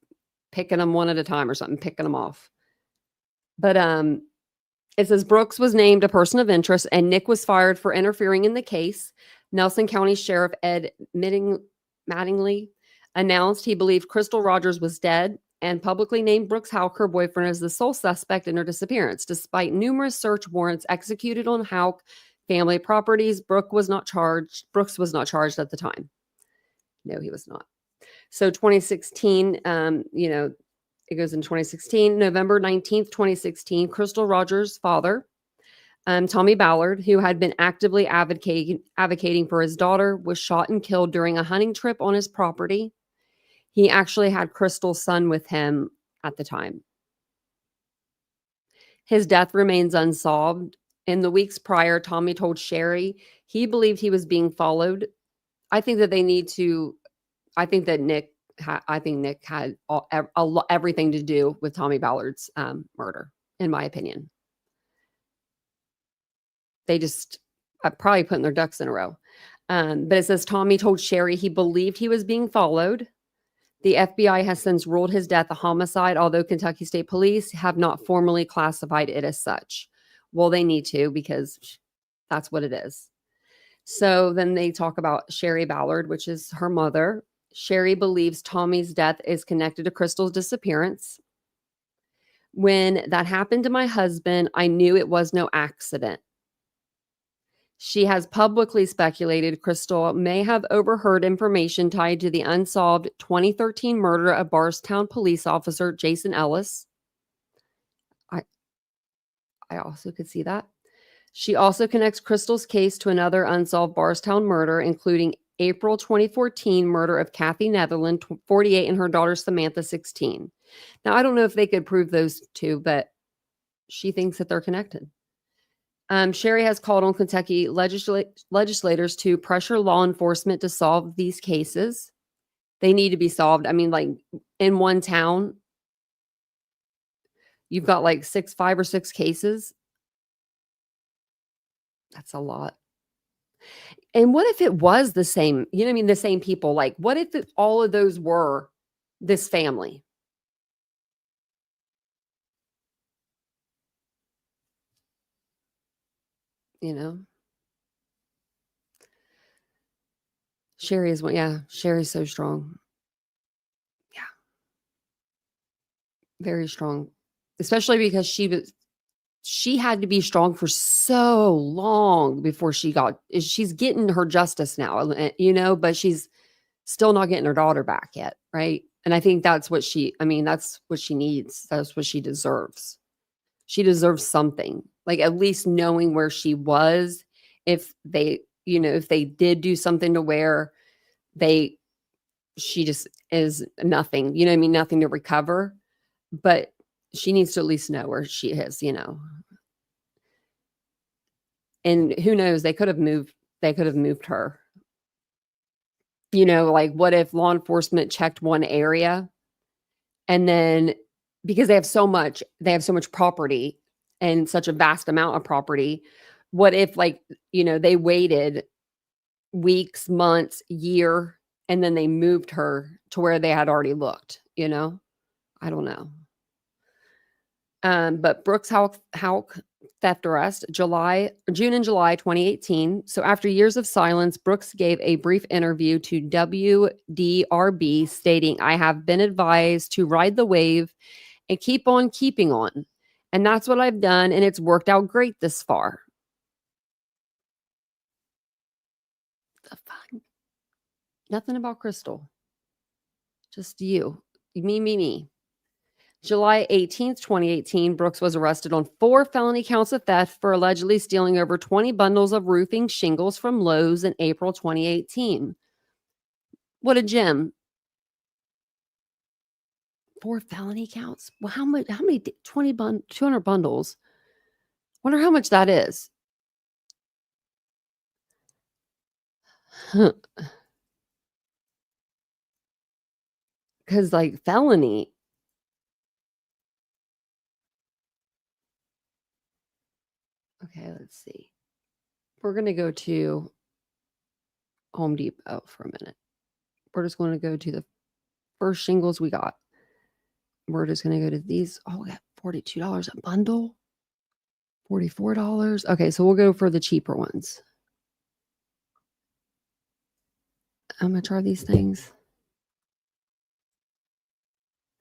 picking them one at a time or something, picking them off. But it says Brooks was named a person of interest and Nick was fired for interfering in the case. Nelson County Sheriff Ed Mattingly announced he believed Crystal Rogers was dead and publicly named Brooks Houck, her boyfriend, as the sole suspect in her disappearance. Despite numerous search warrants executed on Houck family properties, Brooks was not charged at the time. No, he was not. So 2016, it goes in 2016, November 19th, 2016, Crystal Rogers' father, Tommy Ballard, who had been actively advocating for his daughter, was shot and killed during a hunting trip on his property. He actually had Crystal's son with him at the time. His death remains unsolved. In the weeks prior, Tommy told Sherry he believed he was being followed. I think that Nick had everything to do with Tommy Ballard's murder, in my opinion. They just probably putting their ducks in a row. But it says Tommy told Sherry he believed he was being followed. The FBI has since ruled his death a homicide, although Kentucky State Police have not formally classified it as such. Well, they need to because that's what it is. So then they talk about Sherry Ballard, which is her mother. Sherry believes Tommy's death is connected to Crystal's disappearance. When that happened to my husband, I knew it was no accident. She has publicly speculated Crystal may have overheard information tied to the unsolved 2013 murder of Bardstown police officer Jason Ellis. I also could see that. She also connects Crystal's case to another unsolved Bardstown murder, including April 2014 murder of Kathy Netherland, 48, and her daughter Samantha, 16. Now, I don't know if they could prove those two, but she thinks that they're connected. Sherry has called on Kentucky legislators to pressure law enforcement to solve these cases. They need to be solved. I mean, like in one town, you've got like 5 or 6 cases. That's a lot. And what if it was the same, the same people? Like, what if all of those were this family? Sherry is one. Yeah, Sherry's so strong. Yeah. Very strong. Especially because she had to be strong for so long before she's getting her justice now, but she's still not getting her daughter back yet. Right. And I think that's what she needs. That's what she deserves. She deserves something, like at least knowing where she was. If they did do something to where she just is nothing, nothing to recover, but she needs to at least know where she is, and who knows, they could have moved her, like what if law enforcement checked one area And then because they have so much property and such a vast amount of property, what if like, they waited weeks, months, year, and then they moved her to where they had already looked, I don't know. But Brooks Houck theft arrest, June and July 2018. So after years of silence, Brooks gave a brief interview to WDRB stating, "I have been advised to ride the wave and keep on keeping on. And that's what I've done, and it's worked out great this far." The fuck? Nothing about Crystal. Just you. Me. July 18th, 2018, Brooks was arrested on 4 felony counts of theft for allegedly stealing over 20 bundles of roofing shingles from Lowe's in April 2018. What a gem. 4 felony counts? Well, how many 200 bundles? Wonder how much that is. Because like felony. Okay, let's see. We're going to go to Home Depot for a minute. We're just going to go to the first shingles we got. We're just going to go to these. Oh, we got $42 a bundle. $44. Okay, so we'll go for the cheaper ones. I'm going to try these things.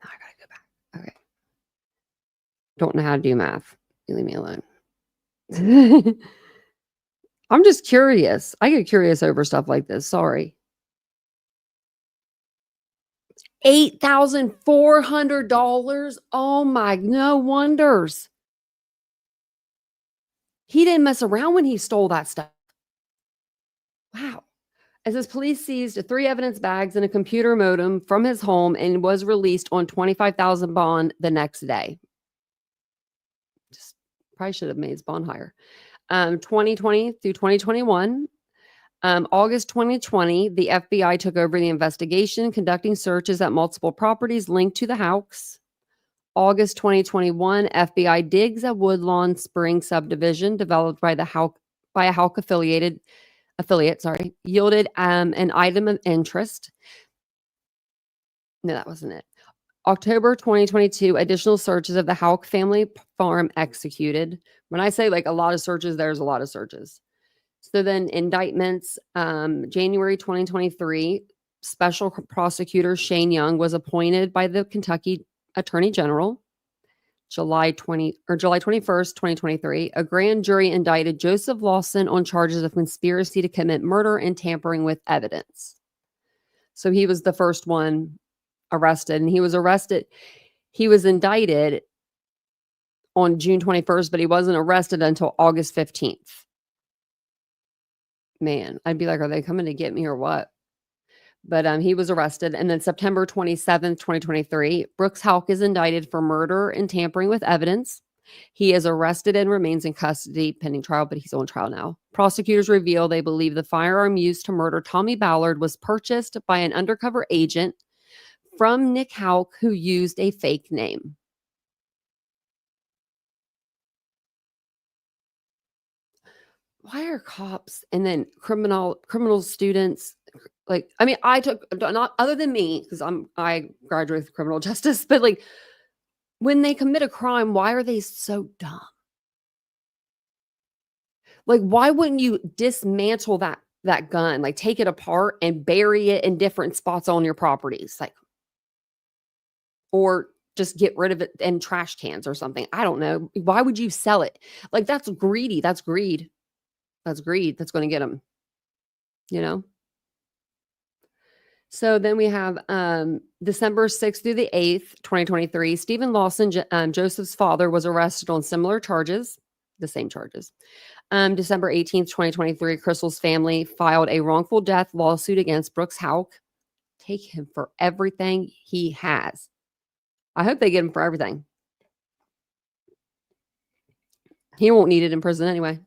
Now I got to go back. Okay. Don't know how to do math. You leave me alone. I'm just curious. I get curious over stuff like this. Sorry. $8,400. Oh my, no wonders. He didn't mess around when he stole that stuff. Wow. It says police seized 3 evidence bags and a computer modem from his home and was released on $25,000 bond the next day. Just probably should have made his bond higher. 2020 through 2021. August 2020, the FBI took over the investigation, conducting searches at multiple properties linked to the Houcks. August 2021, FBI digs at Woodlawn Spring subdivision developed by a Houck affiliate, yielded an item of interest. No, that wasn't it. October 2022, additional searches of the Houck family farm executed. When I say like a lot of searches, there's a lot of searches. So then indictments, January 2023, special prosecutor Shane Young was appointed by the Kentucky Attorney General. July 21st, 2023, a grand jury indicted Joseph Lawson on charges of conspiracy to commit murder and tampering with evidence. So he was the first one arrested, and he was indicted on June 21st, but he wasn't arrested until August 15th. Man, I'd be like, are they coming to get me or what? But he was arrested. And then September 27th, 2023, Brooks Houck is indicted for murder and tampering with evidence. He is arrested and remains in custody pending trial, but he's on trial now. Prosecutors reveal they believe the firearm used to murder Tommy Ballard was purchased by an undercover agent from Nick Houck, who used a fake name. Why are cops and then criminal students like, I mean, I took not other than me, because I graduated with criminal justice, but like when they commit a crime, why are they so dumb? Like, why wouldn't you dismantle that gun, like take it apart and bury it in different spots on your properties, like, or just get rid of it in trash cans or something? I don't know. Why would you sell it? Like, that's greedy. That's greed. That's greed. That's going to get them, So then we have December 6th through the 8th, 2023. Stephen Lawson, Joseph's father, was arrested on similar charges, the same charges. December 18th, 2023, Crystal's family filed a wrongful death lawsuit against Brooks Houck. Take him for everything he has. I hope they get him for everything. He won't need it in prison anyway.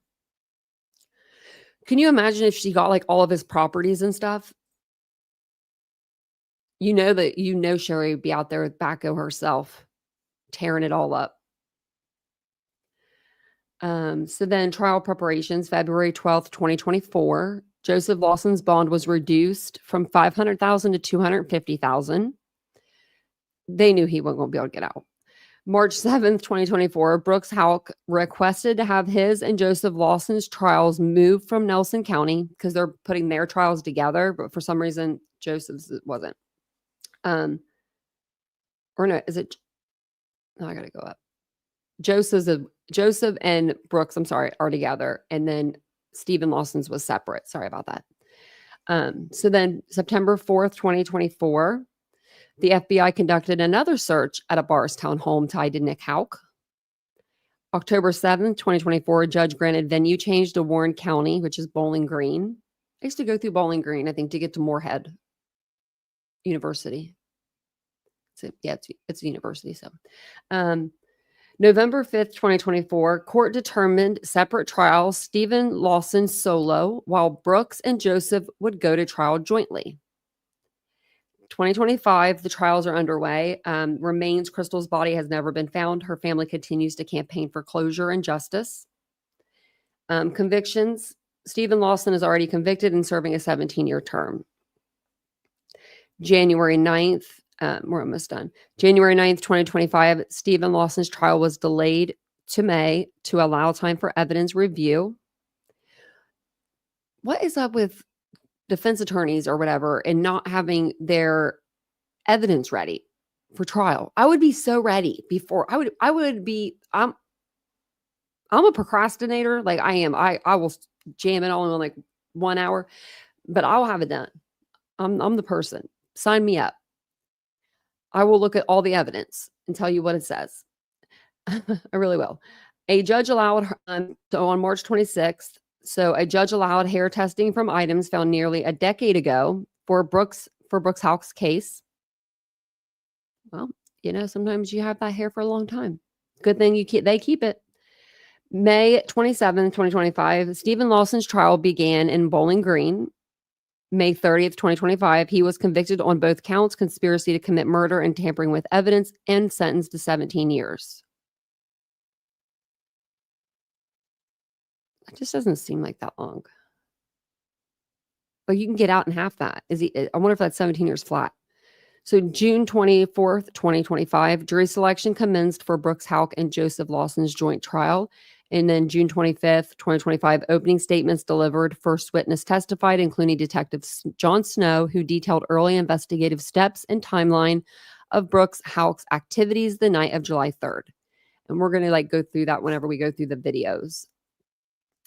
Can you imagine if she got like all of his properties and stuff? Sherry would be out there with Bacco herself, tearing it all up. So then trial preparations, February 12th, 2024. Joseph Lawson's bond was reduced from $500,000 to $250,000. They knew he wasn't going to be able to get out. March 7th, 2024, Brooks Houck requested to have his and Joseph Lawson's trials moved from Nelson County because they're putting their trials together, but for some reason, Joseph's wasn't. Or no, is it? No, I got to go up. Joseph and Brooks, I'm sorry, are together. And then Stephen Lawson's was separate. Sorry about that. So then September 4th, 2024, the FBI conducted another search at a Bardstown home tied to Nick Houck. October 7th, 2024, a judge granted venue change to Warren County, which is Bowling Green. I used to go through Bowling Green, I think, to get to Moorhead University. It's a university. So November 5th, 2024, court determined separate trials, Stephen Lawson solo, while Brooks and Joseph would go to trial jointly. 2025, the trials are underway. Remains Crystal's body has never been found. Her family continues to campaign for closure and justice. Convictions, Stephen Lawson is already convicted and serving a 17-year term. January 9th, we're almost done. January 9th, 2025, Stephen Lawson's trial was delayed to May to allow time for evidence review. What is up with defense attorneys or whatever and not having their evidence ready for trial? I would be so ready before. I'm a procrastinator. Like I am. I will jam it all in like 1 hour, but I'll have it done. I'm the person. Sign me up. I will look at all the evidence and tell you what it says. I really will. A judge allowed so on March 26th. So a judge allowed hair testing from items found nearly a decade ago for Brooks Houck's case. Well, sometimes you have that hair for a long time. Good thing they keep it. May 27th, 2025, Stephen Lawson's trial began in Bowling Green. May 30th, 2025, he was convicted on both counts, conspiracy to commit murder and tampering with evidence, and sentenced to 17 years. It just doesn't seem like that long. But you can get out in half that. I wonder if that's 17 years flat. So June 24th, 2025, jury selection commenced for Brooks Houck and Joseph Lawson's joint trial. And then June 25th, 2025, opening statements delivered. First witness testified, including Detective John Snow, who detailed early investigative steps and timeline of Brooks Houck's activities the night of July 3rd. And we're going to go through that whenever we go through the videos.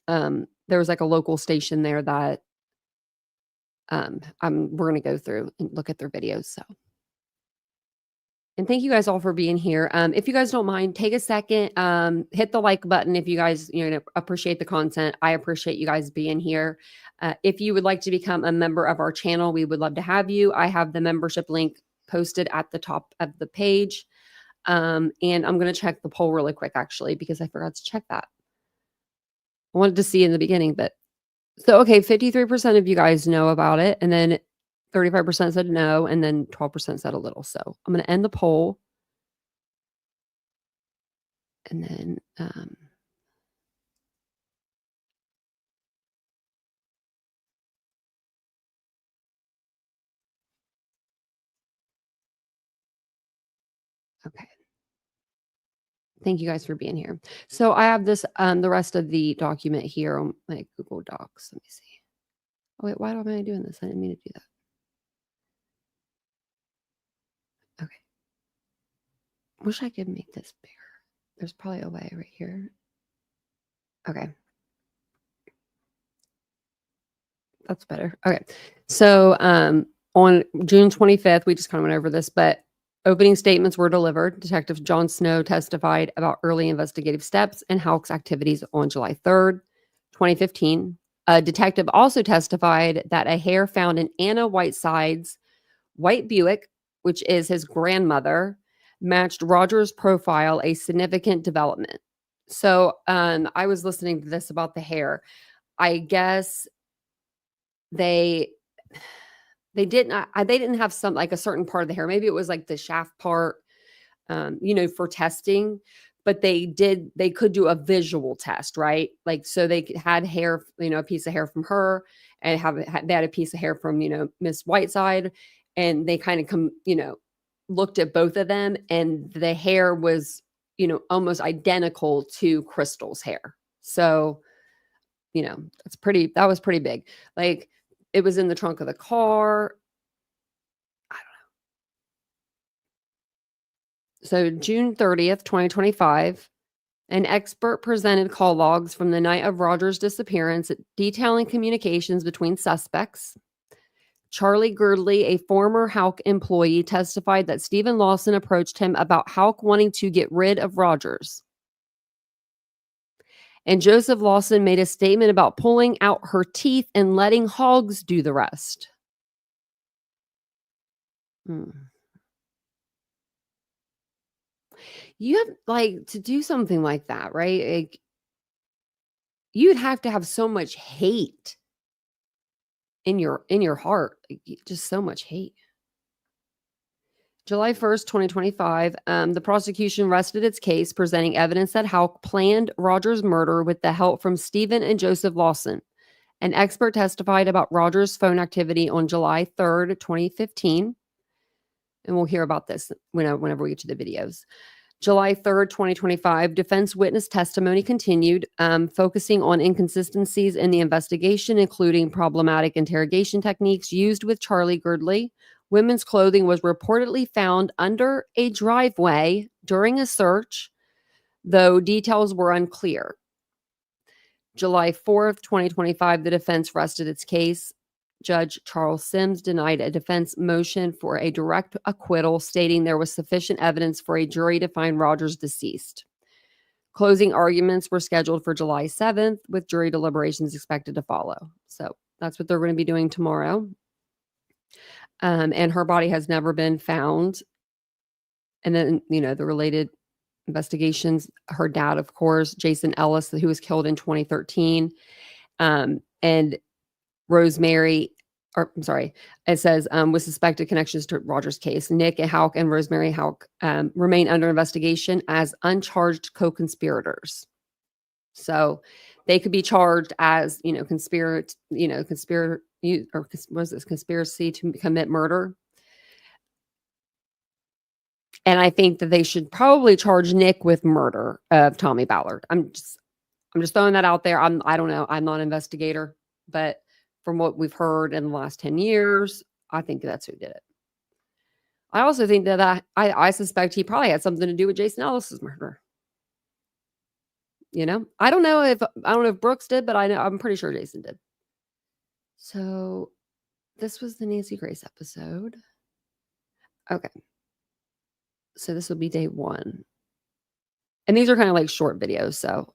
There was a local station there that we're going to go through and look at their videos. So. And thank you guys all for being here. If you guys don't mind, take a second, hit the like button if you guys appreciate the content. I appreciate you guys being here. If you would like to become a member of our channel, we would love to have you. I have the membership link posted at the top of the page. And I'm going to check the poll really quick, actually, because I forgot to check that. I wanted to see in the beginning, but so, okay, 53% of you guys know about it. And then 35% said no, and then 12% said a little. So I'm going to end the poll. And then okay. Thank you guys for being here. So I have this, the rest of the document here on my Google Docs. Let me see. Oh, wait, why am I doing this? I didn't mean to do that. Okay. Wish I could make this bigger. There's probably a way right here. Okay. That's better. Okay. So on June 25th, we just kind of went over this, but opening statements were delivered. Detective John Snow testified about early investigative steps and Houck's activities on July 3rd, 2015. A detective also testified that a hair found in Anna Whiteside's white Buick, which is his grandmother, matched Rogers' profile, a significant development. So I was listening to this about the hair. I guess they they didn't have some like a certain part of the hair. Maybe it was like the shaft part, for testing, but they could do a visual test, right? Like, so they had hair, a piece of hair from her and they had a piece of hair from, Miss Whiteside, and they kind of looked at both of them, and the hair was, almost identical to Crystal's hair. So, that was pretty big. Like, it was in the trunk of the car. I don't know. So June 30th, 2025, an expert presented call logs from the night of Roger's disappearance, detailing communications between suspects. Charlie Girdley, a former Houck employee, testified that Stephen Lawson approached him about Houck wanting to get rid of Rogers. And Joseph Lawson made a statement about pulling out her teeth and letting hogs do the rest. You have like to do something like that, right? Like, you'd have to have so much hate in your heart, just so much hate. July 1st, 2025, the prosecution rested its case, presenting evidence that Houck planned Rogers' murder with the help from Stephen and Joseph Lawson. An expert testified about Rogers' phone activity on July 3rd, 2015. And we'll hear about this whenever we get to the videos. July 3rd, 2025, defense witness testimony continued, focusing on inconsistencies in the investigation, including problematic interrogation techniques used with Charlie Girdley. Women's clothing was reportedly found under a driveway during a search, though details were unclear. July 4th, 2025, the defense rested its case. Judge Charles Sims denied a defense motion for a direct acquittal, stating there was sufficient evidence for a jury to find Rogers deceased. Closing arguments were scheduled for July 7th, with jury deliberations expected to follow. So that's what they're going to be doing tomorrow. And her body has never been found. And then, the related investigations, her dad, of course, Jason Ellis, who was killed in 2013, and Rosemary, it says, with suspected connections to Rogers' case. Nick Houck and Rosemary Houck remain under investigation as uncharged co-conspirators. So they could be charged as, conspiracy to commit murder. And I think that they should probably charge Nick with murder of Tommy Ballard. I'm just throwing that out there. I don't know. I'm not an investigator, but from what we've heard in the last 10 years, I think that's who did it. I also think that I suspect he probably had something to do with Jason Ellis's murder. I don't know if Brooks did, but I'm pretty sure Jason did. So this was the Nancy Grace episode. Okay. So this will be day 1. And these are kind of like short videos. So,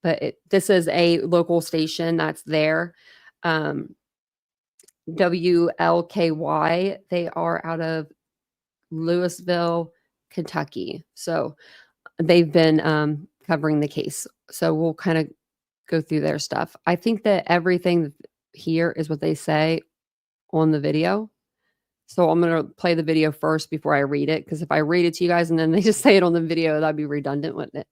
but this is a local station that's there. WLKY. They are out of Louisville, Kentucky. So they've been covering the case. So we'll kind of go through their stuff. I think that everything here is what they say on the video. So I'm going to play the video first before I read it, because if I read it to you guys and then they just say it on the video, that'd be redundant, wouldn't it?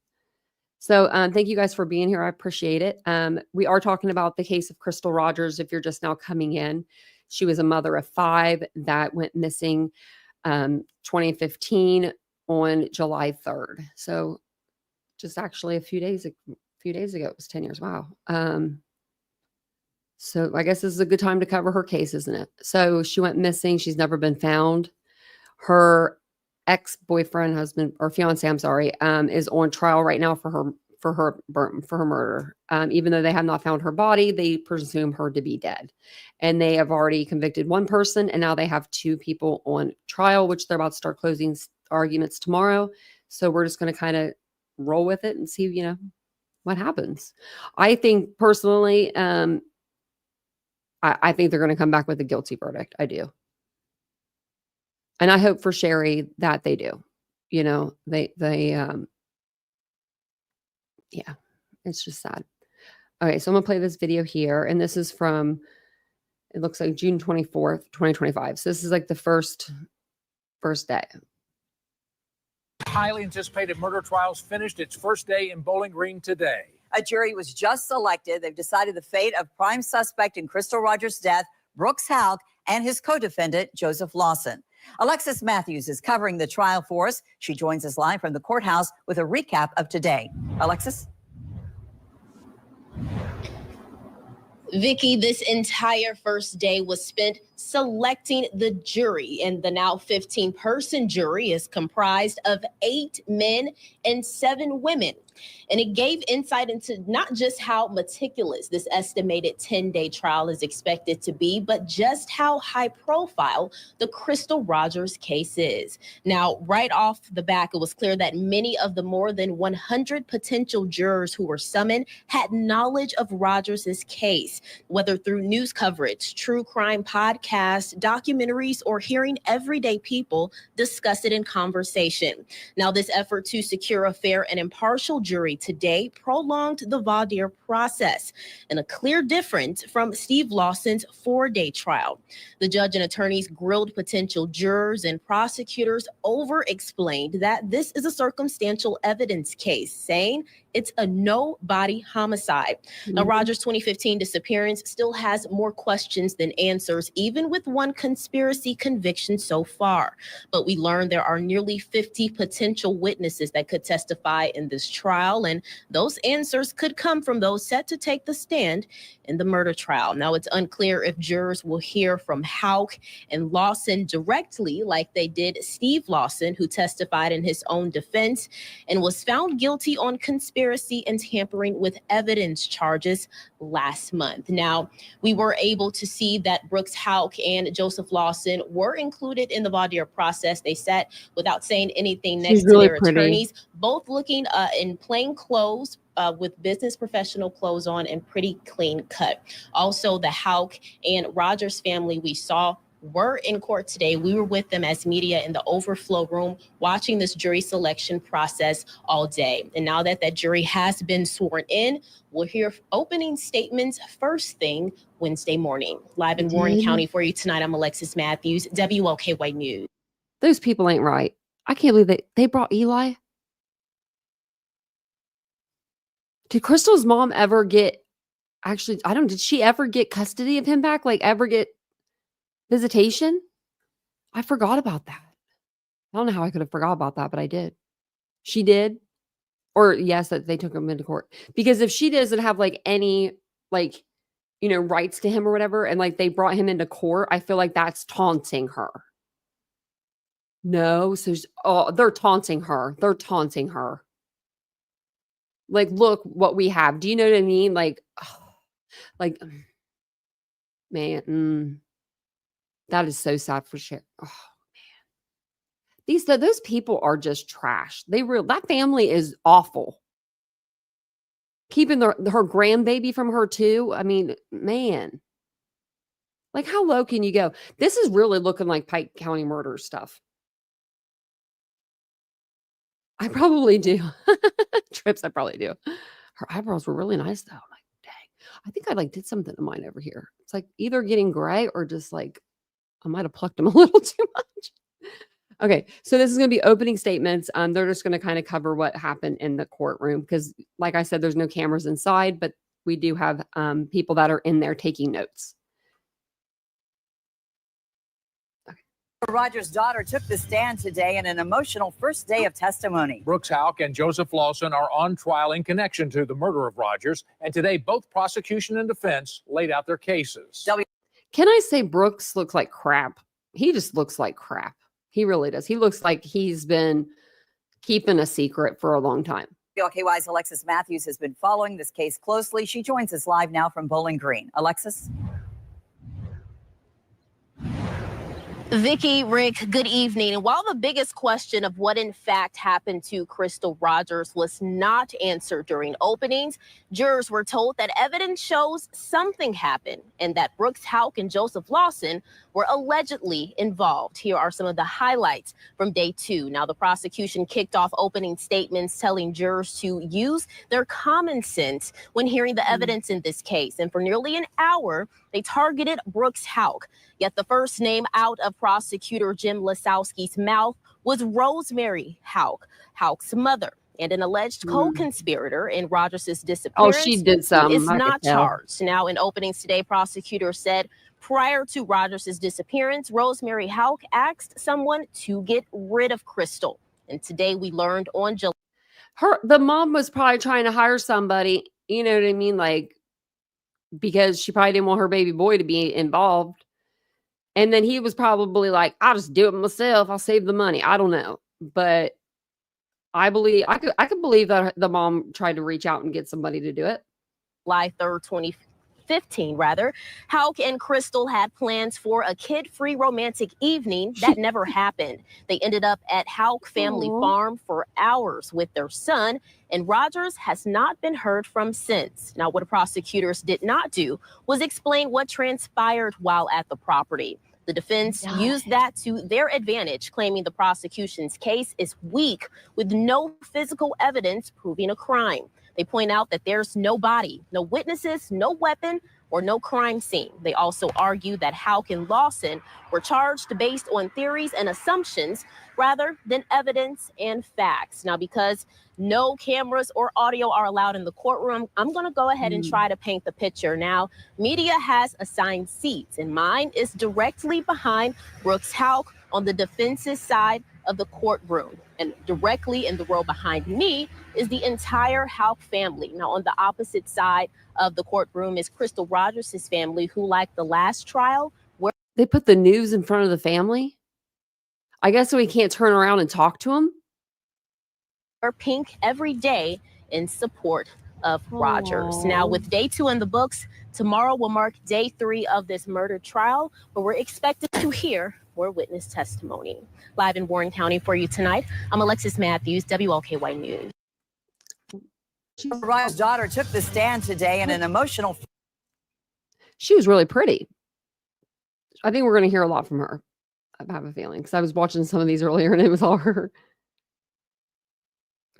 So thank you guys for being here. I appreciate it. We are talking about the case of Crystal Rogers. If you're just now coming in, she was a mother of 5 that went missing 2015 on July 3rd. So just actually a few days ago, it was 10 years. Wow. So I guess this is a good time to cover her case, isn't it? So she went missing. She's never been found. Her ex-boyfriend, husband, or fiance, I'm sorry, is on trial right now for her murder. Even though they have not found her body, they presume her to be dead. And they have already convicted 1 person, and now they have 2 people on trial, which they're about to start closing arguments tomorrow. So we're just going to kind of roll with it and see, what happens. I think personally, I think they're going to come back with a guilty verdict. I do. And I hope for Sherry that they do. Yeah, it's just sad. Okay, so I'm going to play this video here. And this is from It looks like June 24th, 2025. So this is like the first day. Highly anticipated murder trials finished its first day in Bowling Green today. A jury was just selected. They've decided the fate of prime suspect in Crystal Rogers' death, Brooks Houck, and his co-defendant, Joseph Lawson. Alexis Matthews is covering the trial for us. She joins us live from the courthouse with a recap of today. Alexis? Vicky, this entire first day was spent selecting the jury, and the now 15-person jury is comprised of 8 men and 7 women. And it gave insight into not just how meticulous this estimated 10-day trial is expected to be, but just how high profile the Crystal Rogers case is. Now, right off the back, it was clear that many of the more than 100 potential jurors who were summoned had knowledge of Rogers' case, whether through news coverage, true crime podcasts, documentaries, or hearing everyday people discuss it in conversation. Now, this effort to secure a fair and impartial jury today prolonged the voir dire process, and a clear difference from Steve Lawson's 4-day trial. The judge and attorneys grilled potential jurors, and prosecutors over-explained that this is a circumstantial evidence case, saying it's a no-body homicide. Now, Rogers' 2015 disappearance still has more questions than answers, even with one conspiracy conviction so far. But we learned there are nearly 50 potential witnesses that could testify in this trial, and those answers could come from those set to take the stand in the murder trial. Now, it's unclear if jurors will hear from Houck and Lawson directly, like they did Steve Lawson, who testified in his own defense and was found guilty on conspiracy and tampering with evidence charges last month. Now, we were able to see that Brooks Houck and Joseph Lawson were included in the voir dire process. They sat without saying anything next to their attorneys, both looking in plain clothes, with business professional clothes on and pretty clean cut. Also, the Houck and Rogers family we saw were in court today. We were with them as media in the overflow room watching this jury selection process all day. And now that that jury has been sworn in, we'll hear opening statements first thing Wednesday morning. Live in Warren County for you tonight, I'm Alexis Matthews, WLKY News. Those people ain't right. I can't believe they brought Eli. Did Crystal's mom ever get, did she ever get custody of him back? Like ever get visitation? I forgot about that. I don't know how I could have forgot about that, but I did. She did. Or yes, that they took him into court. Because if she doesn't have like any rights to him or whatever, and like they brought him into court, I feel like that's taunting her. No, so they're taunting her. They're taunting her. Like, look what we have. Do you know what I mean? Man, that is so sad for shit. Oh man, those people are just trash. That family is awful. Keeping her grandbaby from her too. I mean, man, like how low can you go? This is really looking like Pike County murder stuff. I probably do. Trips, I probably do. Her eyebrows were really nice though. I'm like, dang. I think I did something to mine over here. It's like either getting gray or just like I might have plucked them a little too much. Okay, so this is going to be opening statements. They're just going to kind of cover what happened in the courtroom because, like I said, there's no cameras inside, but we do have people that are in there taking notes. Rogers' daughter took the stand today in an emotional first day of testimony. Brooks Houck and Joseph Lawson are on trial in connection to the murder of Rogers, and today both prosecution and defense laid out their cases. Can I say Brooks looks like crap? He just looks like crap. He really does. He looks like he's been keeping a secret for a long time. WLKY's Alexis Matthews has been following this case closely. She joins us live now from Bowling Green. Alexis? Vicky, Rick, good evening. And while the biggest question of what in fact happened to Crystal Rogers was not answered during openings, jurors were told that evidence shows something happened and that Brooks Houck and Joseph Lawson were allegedly involved. Here are some of the highlights from day 2. Now, the prosecution kicked off opening statements telling jurors to use their common sense when hearing the evidence in this case. And for nearly an hour, They targeted Brooks Houck, yet the first name out of prosecutor Jim Lasowski's mouth was Rosemary Houck, Houck's mother, and an alleged co-conspirator in Rogers' disappearance. Oh, she did some. Who is I could not tell. charged. Now, in openings today, prosecutors said prior to Rogers' disappearance, Rosemary Houck asked someone to get rid of Crystal. And today we learned on July. The mom was probably trying to hire somebody, you know what I mean? Like, because she probably didn't want her baby boy to be involved. And then he was probably like, I'll just do it myself. I'll save the money. I don't know. But I could believe that the mom tried to reach out and get somebody to do it. July 3rd, 2015, Houck and Crystal had plans for a kid-free romantic evening that never happened. They ended up at Houck Family Farm for hours with their son, and Rogers has not been heard from since. Now, what prosecutors did not do was explain what transpired while at the property. The defense used that to their advantage, claiming the prosecution's case is weak with no physical evidence proving a crime. They point out that there's no body, no witnesses, no weapon, or no crime scene. They also argue that Houck and Lawson were charged based on theories and assumptions rather than evidence and facts. Now, because no cameras or audio are allowed in the courtroom, I'm going to go ahead and try to paint the picture. Now, media has assigned seats, and mine is directly behind Brooks Houck on the defense's side of the courtroom. And directly in the row behind me is the entire Houck family. Now, on the opposite side of the courtroom is Crystal Rogers' family, who, like the last trial, where they put the news in front of the family. I guess so we can't turn around and talk to them. wear pink every day in support of Rogers. Now, with day 2 in the books, tomorrow will mark day 3 of this murder trial, where we're expected to hear more witness testimony. Live in Warren County for you tonight, I'm Alexis Matthews, WLKY News. Ryan's daughter took the stand today in an emotional. She was really pretty. I think we're going to hear a lot from her. I have a feeling, because I was watching some of these earlier and it was all her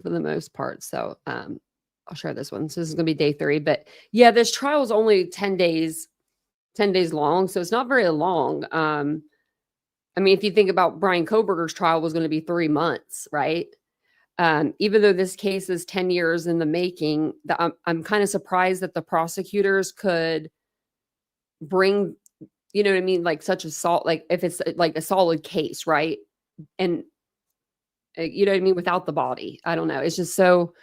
for the most part. So I'll share this one. So this is going to be day 3. But yeah, this trial is only 10 days long. So it's not very long. I mean, if you think about Brian Koberger's trial was going to be 3 months, right? Even though this case is 10 years in the making, I'm kind of surprised that the prosecutors could bring, you know what I mean? Like such a like if it's like a solid case, right? And you know what I mean? Without the body, I don't know. It's just so,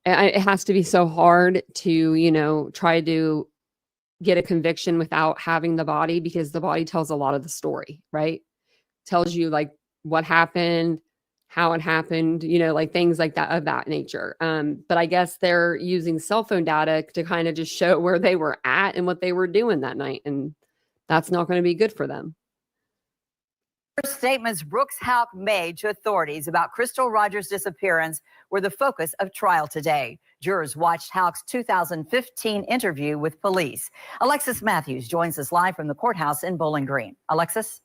it has to be so hard to, you know, try to get a conviction without having the body, because the body tells a lot of the story, right? Tells you like what happened, how it happened, you know, like things like that of that nature. But I guess they're using cell phone data to kind of just show where they were at and what they were doing that night. And that's not going to be good for them. Statements Brooks Houck made to authorities about Crystal Rogers' disappearance were the focus of trial today. Jurors watched Houck's 2015 interview with police. Alexis Matthews joins us live from the courthouse in Bowling Green. Alexis?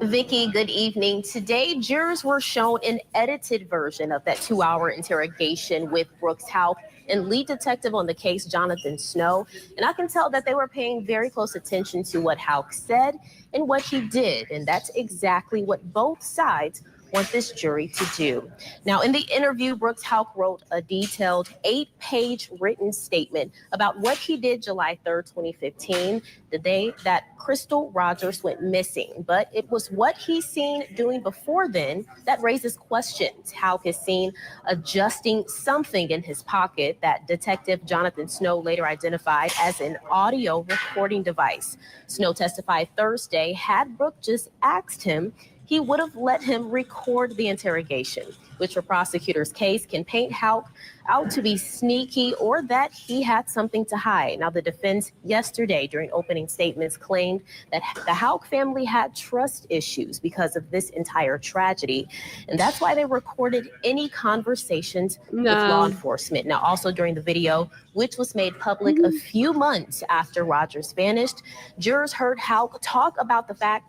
Vicki, good evening. Today, jurors were shown an edited version of that 2-hour interrogation with Brooks Houck and lead detective on the case, Jonathan Snow. And I can tell that they were paying very close attention to what Houck said and what he did. And that's exactly what both sides want this jury to do. Now, in the interview, Brooks Houck wrote a detailed 8-page written statement about what he did July 3rd, 2015, the day that Crystal Rogers went missing. But it was what he's seen doing before then that raises questions. Houck is seen adjusting something in his pocket that Detective Jonathan Snow later identified as an audio recording device. Snow testified Thursday, had Brooks just asked him, he would have let him record the interrogation, which for prosecutors' case can paint Houck out to be sneaky or that he had something to hide. Now, the defense yesterday during opening statements claimed that the Houck family had trust issues because of this entire tragedy. And that's why they recorded any conversations with law enforcement. Now, also during the video, which was made public a few months after Rogers vanished, jurors heard Houck talk about the fact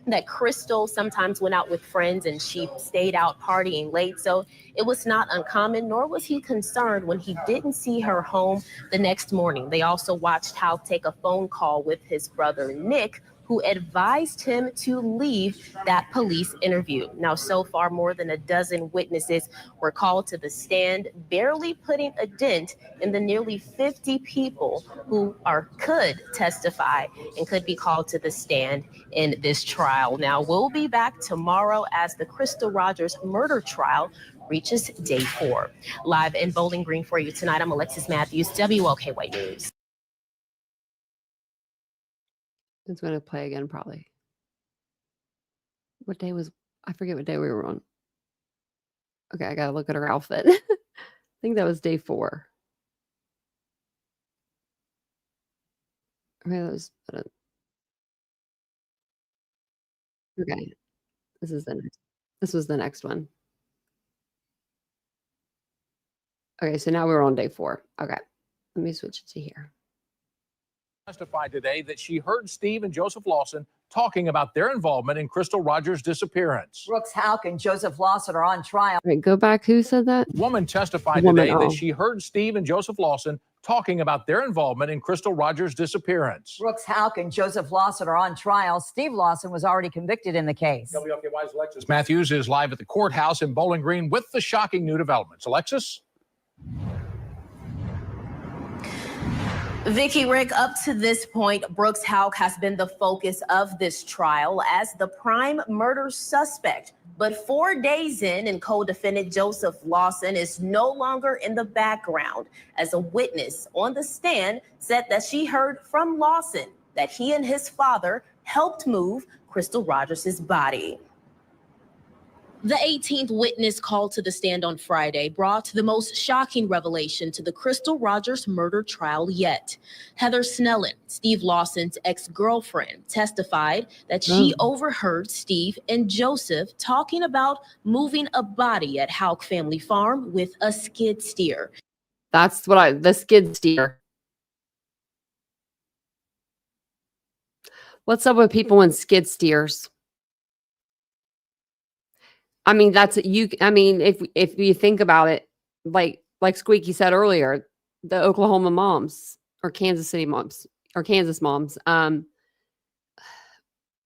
that Crystal sometimes went out with friends and she stayed out partying late. So it was not uncommon, nor was he concerned when he didn't see her home the next morning. They also watched Hal take a phone call with his brother, Nick, who advised him to leave that police interview. Now, so far, more than a dozen witnesses were called to the stand, barely putting a dent in the nearly 50 people who could testify and could be called to the stand in this trial. Now, we'll be back tomorrow as the Crystal Rogers murder trial reaches day 4. Live in Bowling Green for you tonight, I'm Alexis Matthews, WOKY News. It's going to play again, probably. What day was, I forget what day we were on. Okay, I got to look at her outfit. I think that was day 4. Okay, that was, okay. This was the next one. Okay, so now we're on day 4. Okay, let me switch it to here. Testified today that she heard Steve and Joseph Lawson talking about their involvement in Crystal Rogers' disappearance. Brooks Houck and Joseph Lawson are on trial. All right, go back. Who said that? Woman testified today that she heard Steve and Joseph Lawson talking about their involvement in Crystal Rogers' disappearance. Brooks Houck and Joseph Lawson are on trial. Steve Lawson was already convicted in the case. WOKY's Alexis Matthews is live at the courthouse in Bowling Green with the shocking new developments. Alexis? Vicky, Rick, up to this point, Brooks Houck has been the focus of this trial as the prime murder suspect. But 4 days in, and co-defendant Joseph Lawson is no longer in the background, as a witness on the stand said that she heard from Lawson that he and his father helped move Crystal Rogers' body. The 18th witness called to the stand on Friday brought the most shocking revelation to the Crystal Rogers murder trial yet. Heather Snellen, Steve Lawson's ex-girlfriend, testified that she overheard Steve and Joseph talking about moving a body at Houck Family Farm with a skid steer. That's what the skid steer. What's up with people in skid steers? I mean, if you think about it, like Squeaky said earlier, the Oklahoma moms or Kansas City moms or Kansas moms,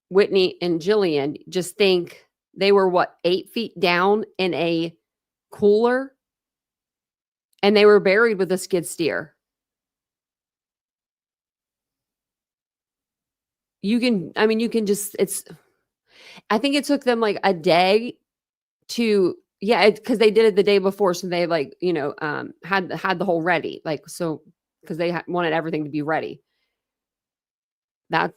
Whitney and Jillian, just think they were 8 feet down in a cooler and they were buried with a skid steer. I think it took them like a day because they did it the day before, so they had the whole ready, because they wanted everything to be ready. I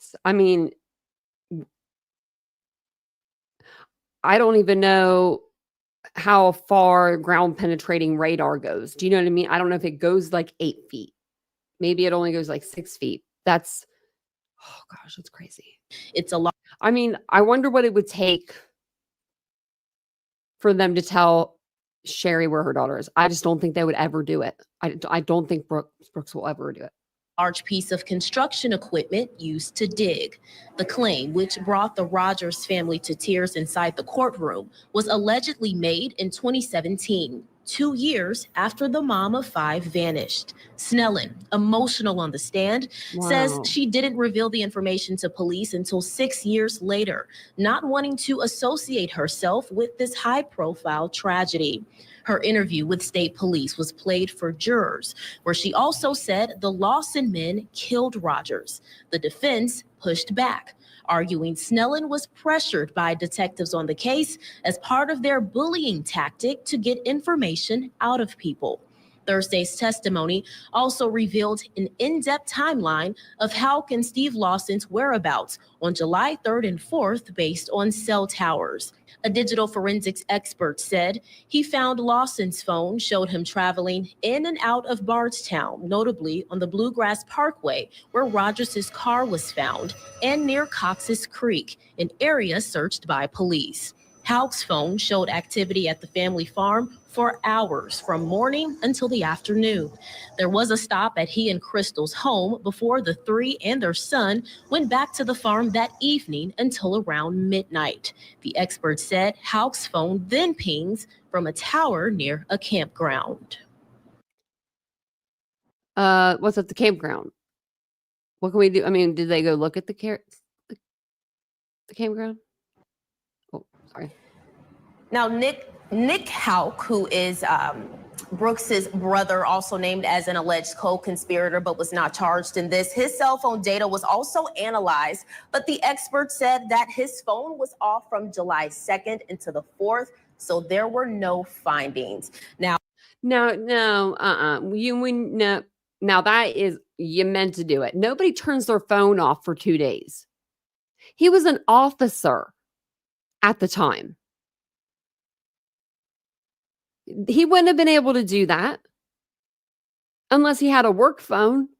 don't even know how far ground penetrating radar goes. Do you know what I mean? I don't know if it goes like 8 feet. Maybe it only goes like 6 feet. That's crazy. It's a lot. I wonder what it would take for them to tell Sherry where her daughter is. I just don't think they would ever do it. I don't think Brooks will ever do it. Large piece of construction equipment used to dig. The claim, which brought the Rogers family to tears inside the courtroom, was allegedly made in 2017, 2 years after the mom of 5 vanished. Snellen, emotional on the stand, says she didn't reveal the information to police until 6 years later, not wanting to associate herself with this high-profile tragedy. Her interview with state police was played for jurors, where she also said the Lawson men killed Rogers. The defense pushed back, arguing Snellen was pressured by detectives on the case as part of their bullying tactic to get information out of people. Thursday's testimony also revealed an in-depth timeline of Houck and Steve Lawson's whereabouts on July 3rd and 4th based on cell towers. A digital forensics expert said he found Lawson's phone showed him traveling in and out of Bardstown, notably on the Bluegrass Parkway, where Rogers' car was found, and near Cox's Creek, an area searched by police. Houck's phone showed activity at the family farm for hours from morning until the afternoon. There was a stop at he and Crystal's home before the three and their son went back to the farm that evening until around midnight. The expert said Houck's phone then pings from a tower near a campground. What's at the campground? What can we do? I mean, did they go look at the campground? Oh, sorry. Now, Nick Houck, who is Brooks's brother, also named as an alleged co-conspirator, but was not charged in this. His cell phone data was also analyzed, but the expert said that his phone was off from July 2nd into the 4th, so there were no findings. Now, Now that is, you meant to do it. Nobody turns their phone off for 2 days. He was an officer at the time. He wouldn't have been able to do that unless he had a work phone.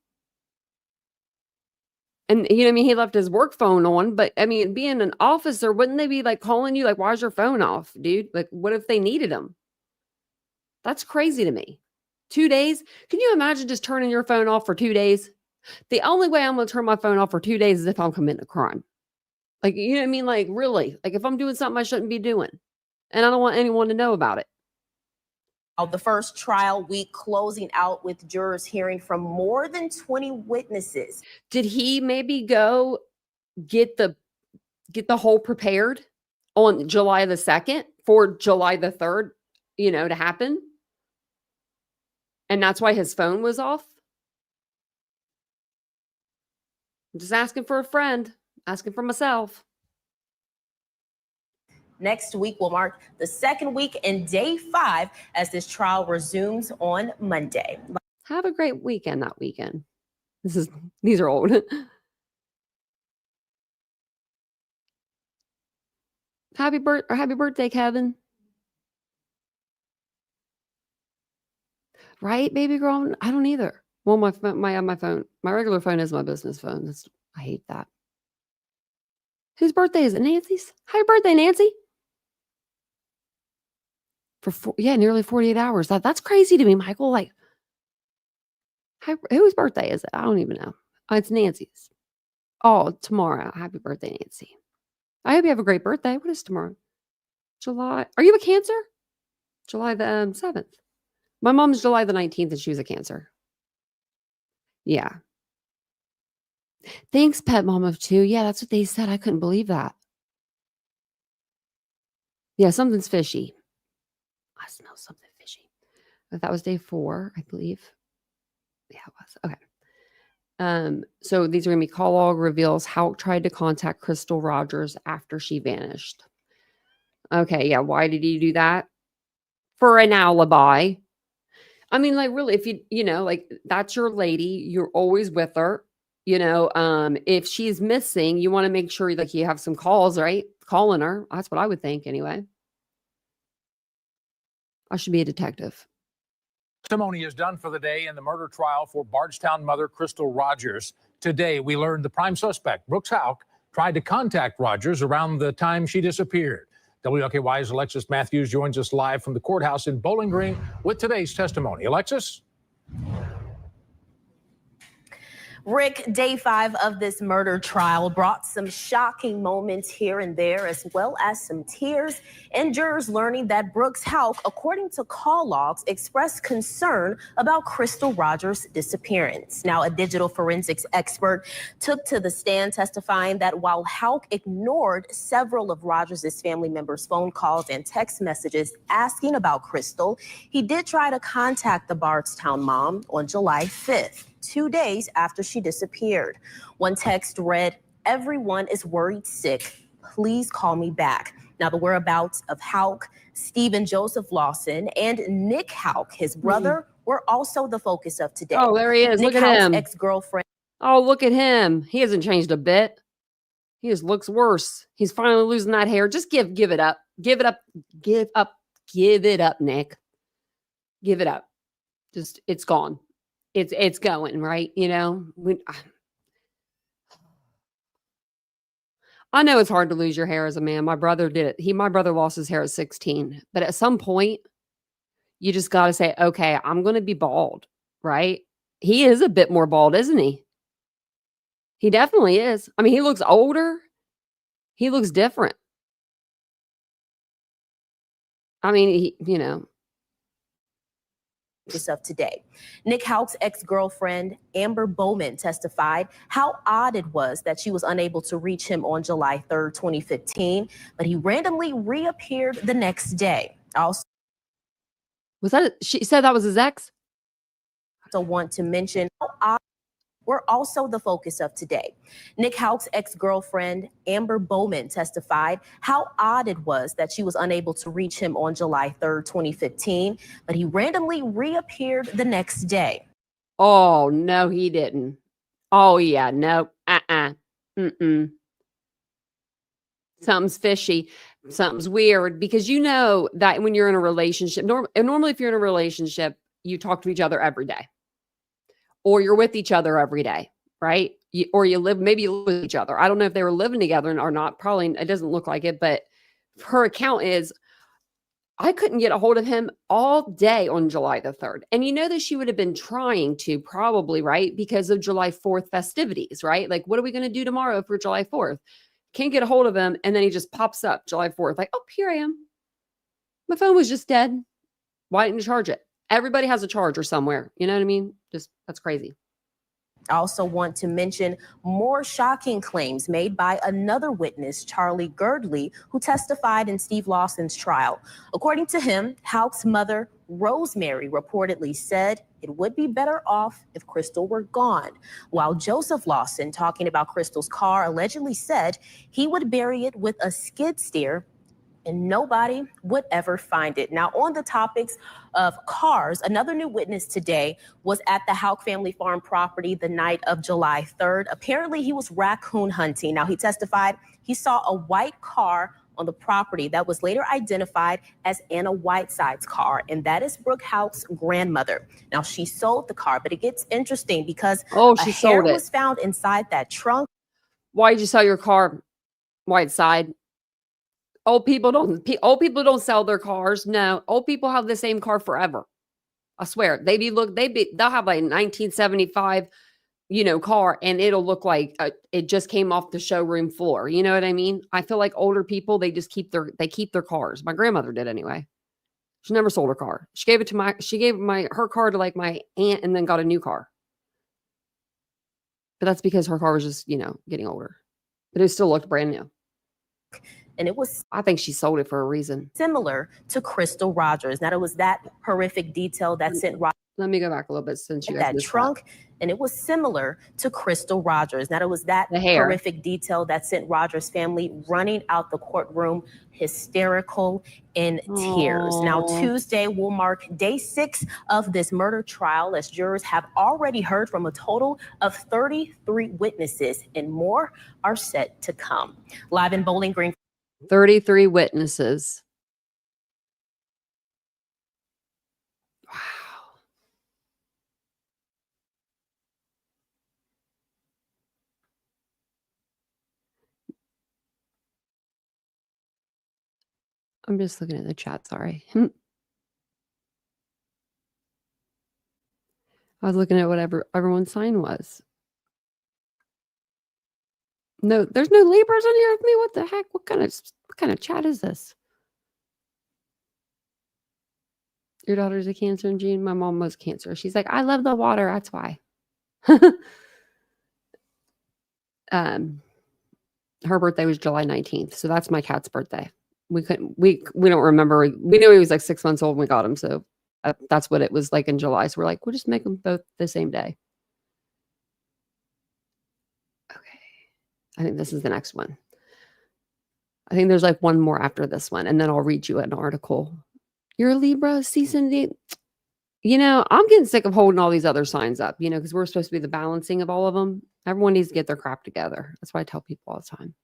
And, you know what I mean? He left his work phone on, but I mean, being an officer, wouldn't they be like calling you like, why's your phone off, dude? Like, what if they needed him? That's crazy to me. 2 days? Can you imagine just turning your phone off for 2 days? The only way I'm going to turn my phone off for 2 days is if I'm committing a crime. Like, you know what I mean? Like, really? Like, if I'm doing something I shouldn't be doing, and I don't want anyone to know about it. The first trial week closing out with jurors hearing from more than 20 witnesses. Did he maybe go get the whole prepared on July the 2nd for July the 3rd, to happen? And that's why his phone was off? I'm just asking for a friend, asking for myself. Next week will mark the second week and day 5 as this trial resumes on Monday. Have a great weekend that weekend. These are old. Happy birthday, Kevin. Right, baby girl? I don't either. Well, my phone, my regular phone is my business phone. I hate that. Whose birthday is it? Nancy's? Happy birthday, Nancy. Nearly 48 hours. That's crazy to me, Michael. Like, whose birthday is it? I don't even know. Oh, it's Nancy's. Oh, tomorrow. Happy birthday, Nancy. I hope you have a great birthday. What is tomorrow? July. Are you a Cancer? July the 7th. My mom's July the 19th and she was a Cancer. Yeah. Thanks, Pet Mom of 2. Yeah, that's what they said. I couldn't believe that. Yeah, something's fishy. I smell something fishy. But that was day 4, I believe. Yeah, it was. Okay. So these are going to be call log reveals Houck tried to contact Crystal Rogers after she vanished. Okay, yeah. Why did he do that? For an alibi. I mean, like, really, if like, that's your lady, you're always with her. If she's missing, you want to make sure like you have some calls, right? Calling her. That's what I would think anyway. I should be a detective. Testimony is done for the day in the murder trial for Bardstown mother Crystal Rogers. Today, we learned the prime suspect, Brooks Houck, tried to contact Rogers around the time she disappeared. WLKY's Alexis Matthews joins us live from the courthouse in Bowling Green with today's testimony. Alexis? Rick, day 5 of this murder trial brought some shocking moments here and there, as well as some tears, and jurors learning that Brooks Houck, according to call logs, expressed concern about Crystal Rogers' disappearance. Now, a digital forensics expert took to the stand, testifying that while Houck ignored several of Rogers' family members' phone calls and text messages asking about Crystal, he did try to contact the Bardstown mom on July 5th. 2 days after she disappeared. One text read, "Everyone is worried sick. Please call me back." Now, the whereabouts of Houck, Stephen Joseph Lawson, and Nick Houck, his brother, were also the focus of today. Oh, there he is. Nick Look at Houck's him. ex-girlfriend. Oh, look at him. He hasn't changed a bit. He just looks worse. He's finally losing that hair. Just give it up. Give it up. Give it up, Nick. Give it up. Just, it's gone. It's going, right? I know it's hard to lose your hair as a man. My brother did it. My brother lost his hair at 16. But at some point, you just got to say, okay, I'm going to be bald, right? He is a bit more bald, isn't he? He definitely is. I mean, he looks older. He looks different. I mean, Of today. Nick Houck's ex-girlfriend, Amber Bowman, testified how odd it was that she was unable to reach him on July 3rd, 2015, but he randomly reappeared the next day. Also she said that was his ex? Want to mention how odd were also the focus of today. Nick Houck's ex-girlfriend, Amber Bowman, testified how odd it was that she was unable to reach him on July 3rd, 2015, but he randomly reappeared the next day. Oh, no, he didn't. Oh, yeah, no, Something's fishy. Something's weird, because you know that when you're in a relationship, normally if you're in a relationship, you talk to each other every day. Or you're with each other every day, right? Maybe you live with each other. I don't know if they were living together or not. Probably, it doesn't look like it, but her account is, I couldn't get a hold of him all day on July the 3rd. And you know that she would have been trying to, probably, right? Because of July 4th festivities, right? Like, what are we going to do tomorrow for July 4th? Can't get a hold of him. And then he just pops up July 4th. Like, oh, here I am. My phone was just dead. Why didn't you charge it? Everybody has a charger somewhere. You know what I mean? That's crazy. I also want to mention more shocking claims made by another witness, Charlie Girdley, who testified in Steve Lawson's trial. According to him, Houck's mother, Rosemary, reportedly said it would be better off if Crystal were gone, while Joseph Lawson, talking about Crystal's car, allegedly said he would bury it with a skid steer and nobody would ever find it. Now, on the topics of cars, another new witness today was at the Houck family farm property the night of July 3rd. Apparently, he was raccoon hunting. Now, he testified he saw a white car on the property that was later identified as Anna Whiteside's car, and that is Brooke Houck's grandmother. Now, she sold the car, but it gets interesting because she a hair sold it. was found inside that trunk. Why did you sell your car, Whiteside? Old people don't sell their cars. No, old people have the same car forever. I swear. They'll have like a 1975, car, and it'll look like it just came off the showroom floor. You know what I mean? I feel like older people, they just keep their cars. My grandmother did anyway. She never sold her car. She gave her car to like my aunt and then got a new car. But that's because her car was just, getting older. But it still looked brand new. And I think she sold it for a reason. Similar to Crystal Rogers. Now, it was that horrific detail that sent Rogers. Let me go back a little bit since you guys that trunk, and it was similar to Crystal Rogers. Now, it was that horrific detail that sent Rogers' family running out the courtroom, hysterical, in tears. Now, Tuesday will mark day 6 of this murder trial, as jurors have already heard from a total of 33 witnesses, and more are set to come. Live in Bowling Green. 33 witnesses. Wow. I'm just looking at the chat, sorry. I was looking at whatever everyone's sign was. No, there's no Libras in here with me. What the heck? What kind of chat is this? Your daughter's a Cancer in June. My mom was Cancer. She's like, I love the water. That's why. Her birthday was July 19th. So that's my cat's birthday. We don't remember. We knew he was like 6 months old when we got him. So that's what it was like in July. So we're like, we'll just make them both the same day. I think this is the next one. I think there's like one more after this one, and then I'll read you an article. You're a Libra, season D. I'm getting sick of holding all these other signs up, because we're supposed to be the balancing of all of them. Everyone needs to get their crap together. That's why I tell people all the time.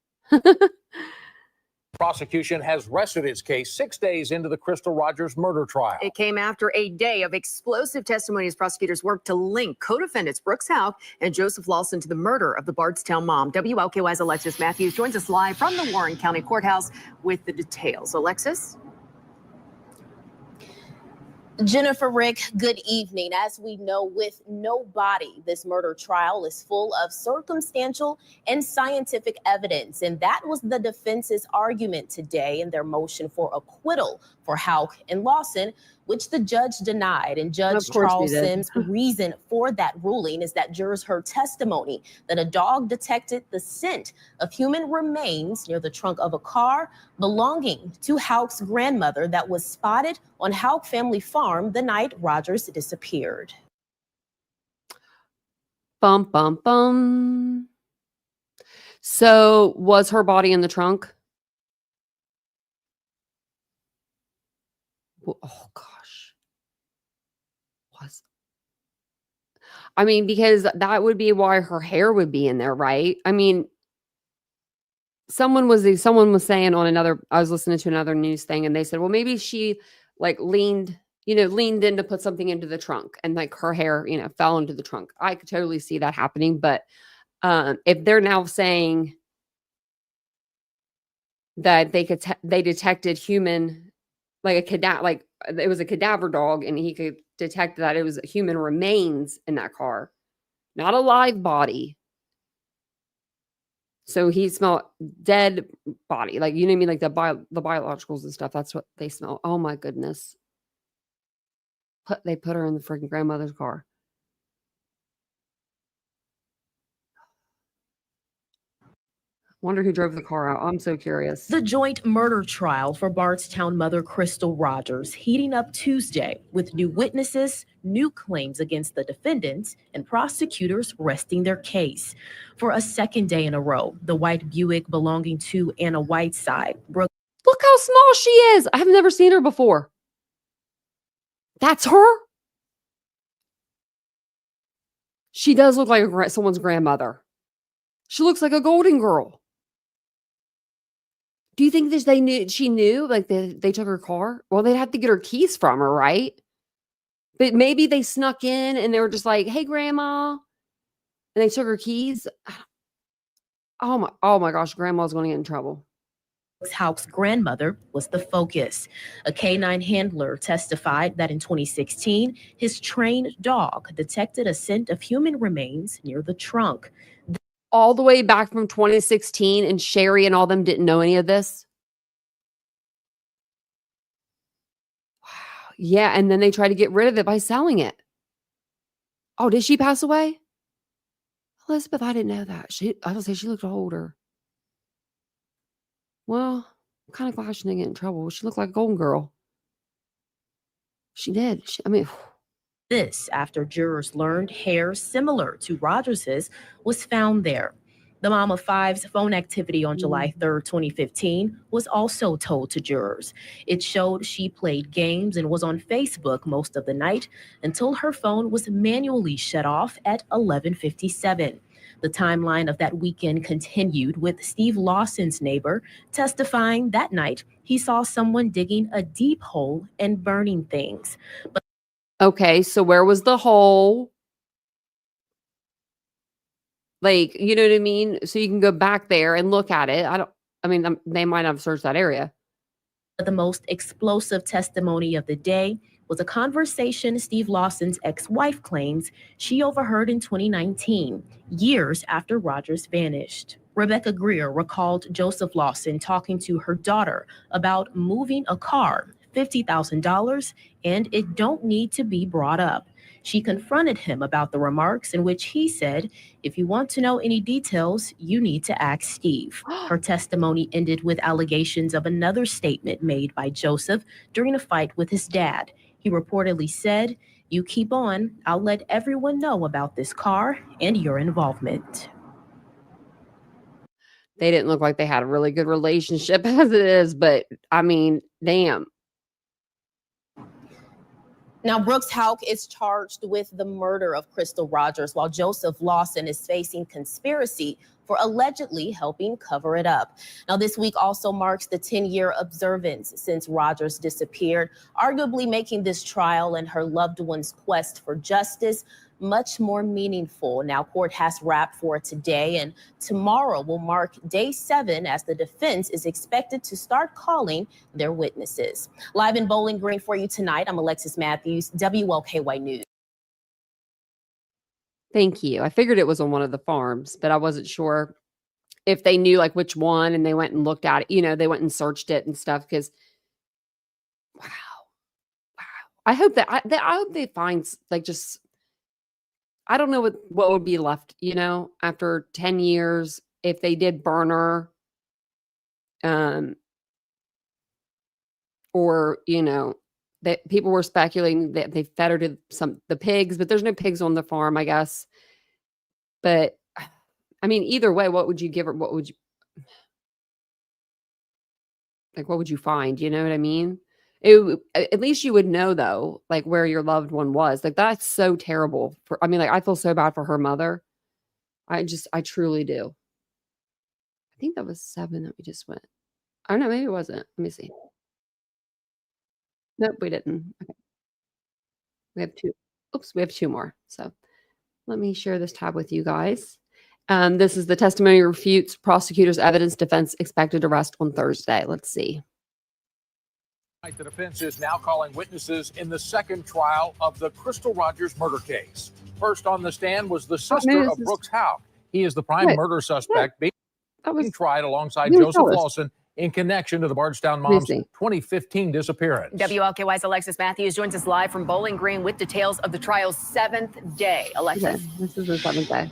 prosecution has rested its case 6 days into the Crystal Rogers murder trial. It came after a day of explosive testimony as prosecutors worked to link co-defendants Brooks Houck and Joseph Lawson to the murder of the Bardstown mom. WLKY's Alexis Matthews joins us live from the Warren County Courthouse with the details. Alexis? Jennifer, Rick, good evening. As we know, with no body, this murder trial is full of circumstantial and scientific evidence. And that was the defense's argument today in their motion for acquittal for Houck and Lawson, which the judge denied. And Judge Charles Sims' reason for that ruling is that jurors heard testimony that a dog detected the scent of human remains near the trunk of a car belonging to Houck's grandmother that was spotted on Houck family farm the night Rogers disappeared. Bum, bum, bum. So was her body in the trunk? Oh, gosh. I mean, because that would be why her hair would be in there, right? I mean, someone was saying on I was listening to another news thing, and they said, well, maybe she like leaned in to put something into the trunk, and like her hair, fell into the trunk. I could totally see that happening. But if they're now saying that they detected human, like a cadaver, like it was a cadaver dog, and he could detect that it was human remains in that car, not a live body. So he smelled dead body, like, you know what I mean, like the biologicals and stuff. That's what they smell. Oh my goodness! They put her in the freaking grandmother's car. Wonder who drove the car out. I'm so curious. The joint murder trial for Bardstown mother Crystal Rogers heating up Tuesday with new witnesses, new claims against the defendants, and prosecutors resting their case. For a second day in a row, the white Buick belonging to Anna Whiteside. Look how small she is. I have never seen her before. That's her? She does look like someone's grandmother. She looks like a golden girl. Do you think that she knew, like they took her car? Well, they'd have to get her keys from her, right? But maybe they snuck in and they were just like, hey, grandma. And they took her keys. Oh my gosh, grandma's going to get in trouble. Houck's grandmother was the focus. A canine handler testified that in 2016, his trained dog detected a scent of human remains near the trunk. All the way back from 2016, and Sherry and all them didn't know any of this? Wow. Yeah, and then they tried to get rid of it by selling it. Oh, did she pass away? Elizabeth, I didn't know that. I would say she looked older. Well, I'm kind of glad she didn't get in trouble. She looked like a golden girl. She did. This after jurors learned hair similar to Rogers's was found there. The mom of five's phone activity on July 3rd, 2015 was also told to jurors. It showed she played games and was on Facebook most of the night until her phone was manually shut off at 11:57. The timeline of that weekend continued with Steve Lawson's neighbor testifying that night he saw someone digging a deep hole and burning things. Okay, so where was the hole? Like, you know what I mean? So you can go back there and look at it. They might have searched that area. The most explosive testimony of the day was a conversation Steve Lawson's ex-wife claims she overheard in 2019, years after Rogers vanished. Rebecca Greer recalled Joseph Lawson talking to her daughter about moving a car, $50,000, and it don't need to be brought up. She confronted him about the remarks in which he said, if you want to know any details, you need to ask Steve. Her testimony ended with allegations of another statement made by Joseph during a fight with his dad. He reportedly said, you keep on, I'll let everyone know about this car and your involvement. They didn't look like they had a really good relationship as it is, but I mean, damn. Now, Brooks Houck is charged with the murder of Crystal Rogers, while Joseph Lawson is facing conspiracy for allegedly helping cover it up. Now, this week also marks the 10-year observance since Rogers disappeared, arguably making this trial and her loved one's quest for justice much more meaningful. Now, court has wrapped for today, and tomorrow will mark day 7 as the defense is expected to start calling their witnesses. Live in Bowling Green for you tonight, I'm Alexis Matthews, WLKY News. Thank you. I figured it was on one of the farms, but I wasn't sure if they knew like which one, and they went and looked at it. You know, they went and searched it and stuff because, wow. I hope that I hope they find like just, I don't know what would be left, you know, after 10 years if they did burn her, or, you know, that people were speculating that they fed her to the pigs, but there's no pigs on the farm, I guess. But I mean, either way, what would you give her? What would you like? What would you find? You know what I mean? At least you would know though, like where your loved one was. Like that's so terrible. I mean, like I feel so bad for her mother. I truly do. I think that was 7 that we just went. I don't know, maybe it wasn't. Let me see. Nope, we didn't. Okay. We have 2. Oops, we have 2 more. So let me share this tab with you guys. This is the testimony refutes prosecutor's evidence, defense expected arrest on Thursday. Let's see. The defense is now calling witnesses in the second trial of the Crystal Rogers murder case. First on the stand was the sister of Brooks Houck. He is the prime murder suspect being tried alongside Joseph Lawson in connection to the Bardstown mom's 2015 disappearance. WLKY's Alexis Matthews joins us live from Bowling Green with details of the trial's 7th day. Alexis. Okay, this is the 7th day.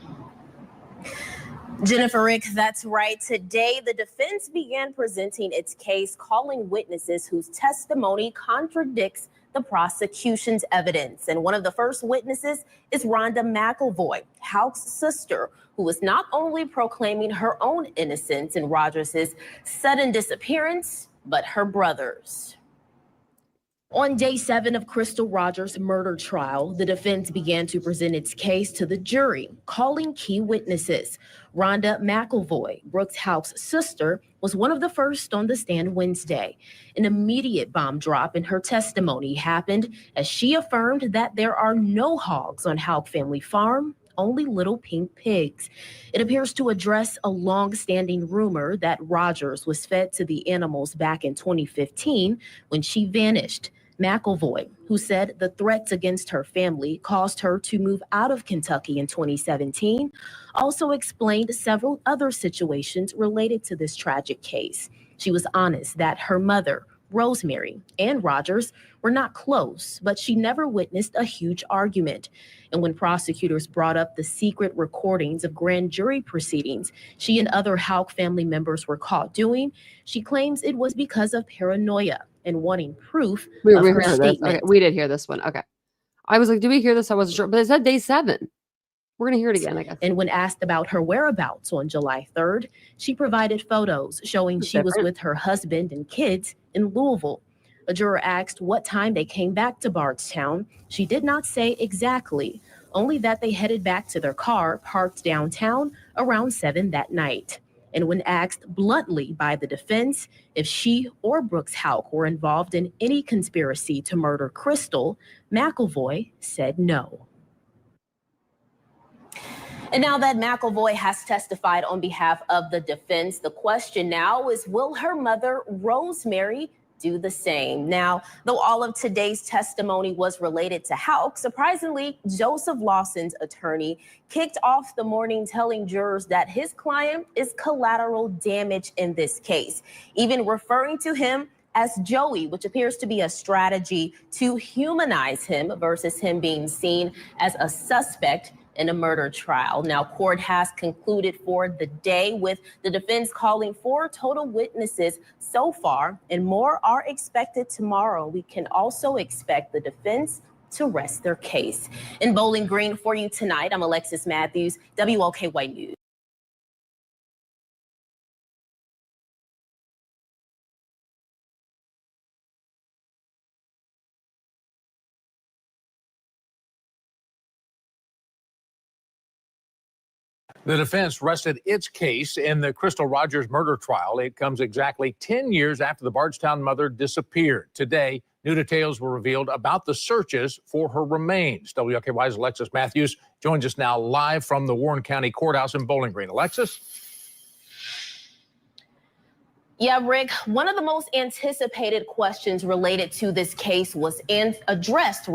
Jennifer Rick, that's right. Today, the defense began presenting its case, calling witnesses whose testimony contradicts the prosecution's evidence. And one of the first witnesses is Rhonda McElvoy, Houck's sister, who was not only proclaiming her own innocence in Rogers' sudden disappearance, but her brother's. On day 7 of Crystal Rogers' murder trial, the defense began to present its case to the jury, calling key witnesses. Rhonda McElvoy, Brooks Houck's sister, was one of the first on the stand Wednesday. An immediate bomb drop in her testimony happened as she affirmed that there are no hogs on Houck family farm, only little pink pigs. It appears to address a long-standing rumor that Rogers was fed to the animals back in 2015 when she vanished. McElvoy, who said the threats against her family caused her to move out of Kentucky in 2017, also explained several other situations related to this tragic case. She was honest that her mother, Rosemary, and Rogers were not close, but she never witnessed a huge argument. And when prosecutors brought up the secret recordings of grand jury proceedings she and other Houck family members were caught doing, she claims it was because of paranoia and wanting proof of her statement. Okay, we did hear this one. Okay. I was like, did we hear this? I wasn't sure, but it said day 7. We're going to hear it again, I guess. And when asked about her whereabouts on July 3rd, she provided photos showing she was with her husband and kids in Louisville. A juror asked what time they came back to Bardstown. She did not say exactly, only that they headed back to their car parked downtown around 7 that night. And when asked bluntly by the defense if she or Brooks Houck were involved in any conspiracy to murder Crystal, McElvoy said no. And now that McElvoy has testified on behalf of the defense, the question now is, will her mother, Rosemary, do the same? Now, though all of today's testimony was related to Houck, surprisingly, Joseph Lawson's attorney kicked off the morning telling jurors that his client is collateral damage in this case, even referring to him as Joey, which appears to be a strategy to humanize him versus him being seen as a suspect in a murder trial. Now, court has concluded for the day with the defense calling 4 total witnesses so far, and more are expected tomorrow. We can also expect the defense to rest their case. In Bowling Green for you tonight, I'm Alexis Matthews, WLKY News. The defense rested its case in the Crystal Rogers murder trial. It comes exactly 10 years after the Bardstown mother disappeared. Today, new details were revealed about the searches for her remains. WLKY's Alexis Matthews joins us now live from the Warren County Courthouse in Bowling Green. Alexis? Yeah, Rick, one of the most anticipated questions related to this case was addressed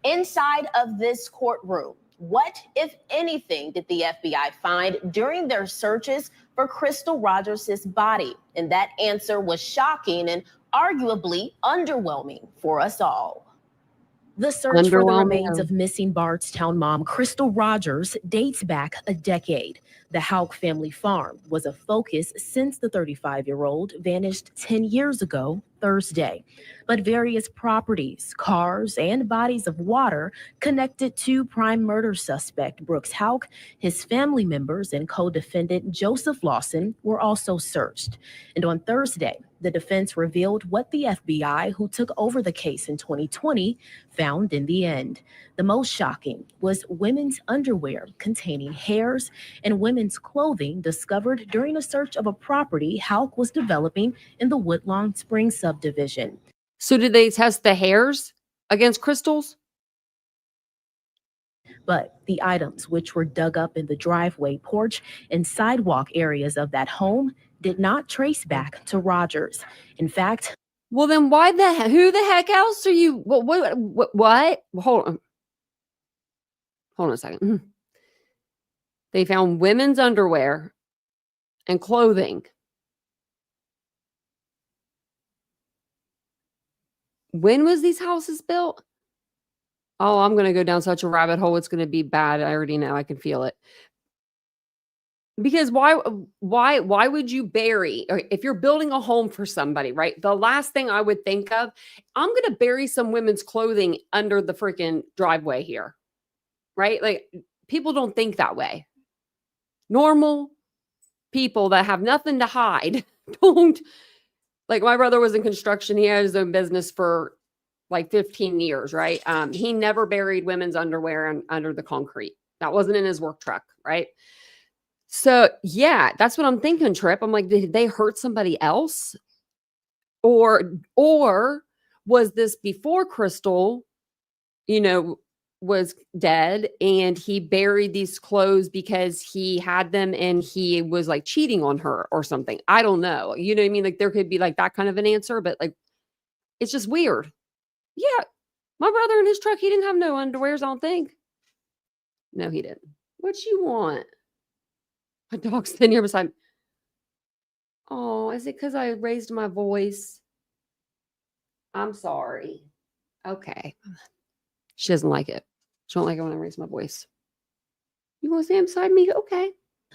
inside of this courtroom. What, if anything, did the FBI find during their searches for Crystal Rogers' body? And that answer was shocking and arguably underwhelming for us all. The search for the remains of missing Bardstown mom Crystal Rogers dates back a decade. The Houck family farm was a focus since the 35-year-old vanished 10 years ago Thursday. But various properties, cars, and bodies of water connected to prime murder suspect Brooks Houck, his family members, and co-defendant Joseph Lawson were also searched. And on Thursday, the defense revealed what the FBI, who took over the case in 2020, found in the end. The most shocking was women's underwear containing hairs and women's clothing discovered during a search of a property Houck was developing in the Woodlawn Springs subdivision. So did they test the hairs against Crystal's? But the items, which were dug up in the driveway, porch, and sidewalk areas of that home, did not trace back to Rogers. In fact, well, then who the heck else are you? What? Hold on a second. They found women's underwear and clothing. When was these houses built? Oh, I'm going to go down such a rabbit hole. It's going to be bad. I already know. I can feel it. Because why would you bury, if you're building a home for somebody, right? The last thing I would think of, I'm going to bury some women's clothing under the freaking driveway here, right? Like, people don't think that way. Normal people that have nothing to hide don't. Like, my brother was in construction. He had his own business for like 15 years, right? He never buried women's underwear under the concrete. That wasn't in his work truck, right? So, yeah, that's what I'm thinking, Trip. I'm like, did they hurt somebody else? Or was this before Crystal, was dead and he buried these clothes because he had them and he was like cheating on her or something? I don't know. You know what I mean? Like, there could be like that kind of an answer, but like, it's just weird. Yeah, my brother in his truck, he didn't have no underwears, I don't think. No, he didn't. What you want? My dog's sitting here beside me. Oh, is it because I raised my voice? I'm sorry. Okay. She doesn't like it. She don't like it when I raise my voice. You want to stand beside me? Okay.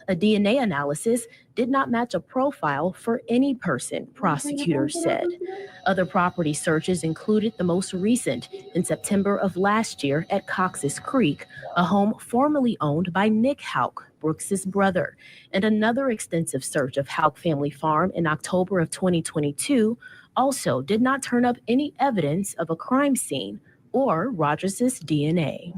A DNA analysis did not match a profile for any person, prosecutors said. Other property searches included the most recent in September of last year at Cox's Creek, a home formerly owned by Nick Houck, Brooks's brother, and another extensive search of Houck Family Farm in October of 2022 also did not turn up any evidence of a crime scene or Rogers's DNA.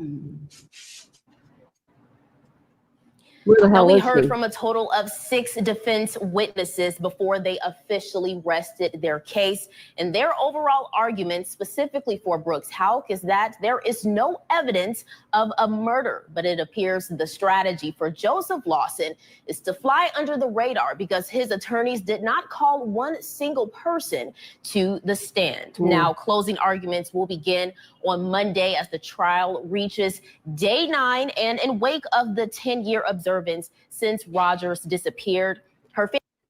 Now, we heard from a total of 6 defense witnesses before they officially rested their case. And their overall argument, specifically for Brooks Houck, is that there is no evidence of a murder. But it appears the strategy for Joseph Lawson is to fly under the radar because his attorneys did not call one single person to the stand. Now, closing arguments will begin on Monday as the trial reaches day 9 and in wake of the 10-year observance since Rogers disappeared.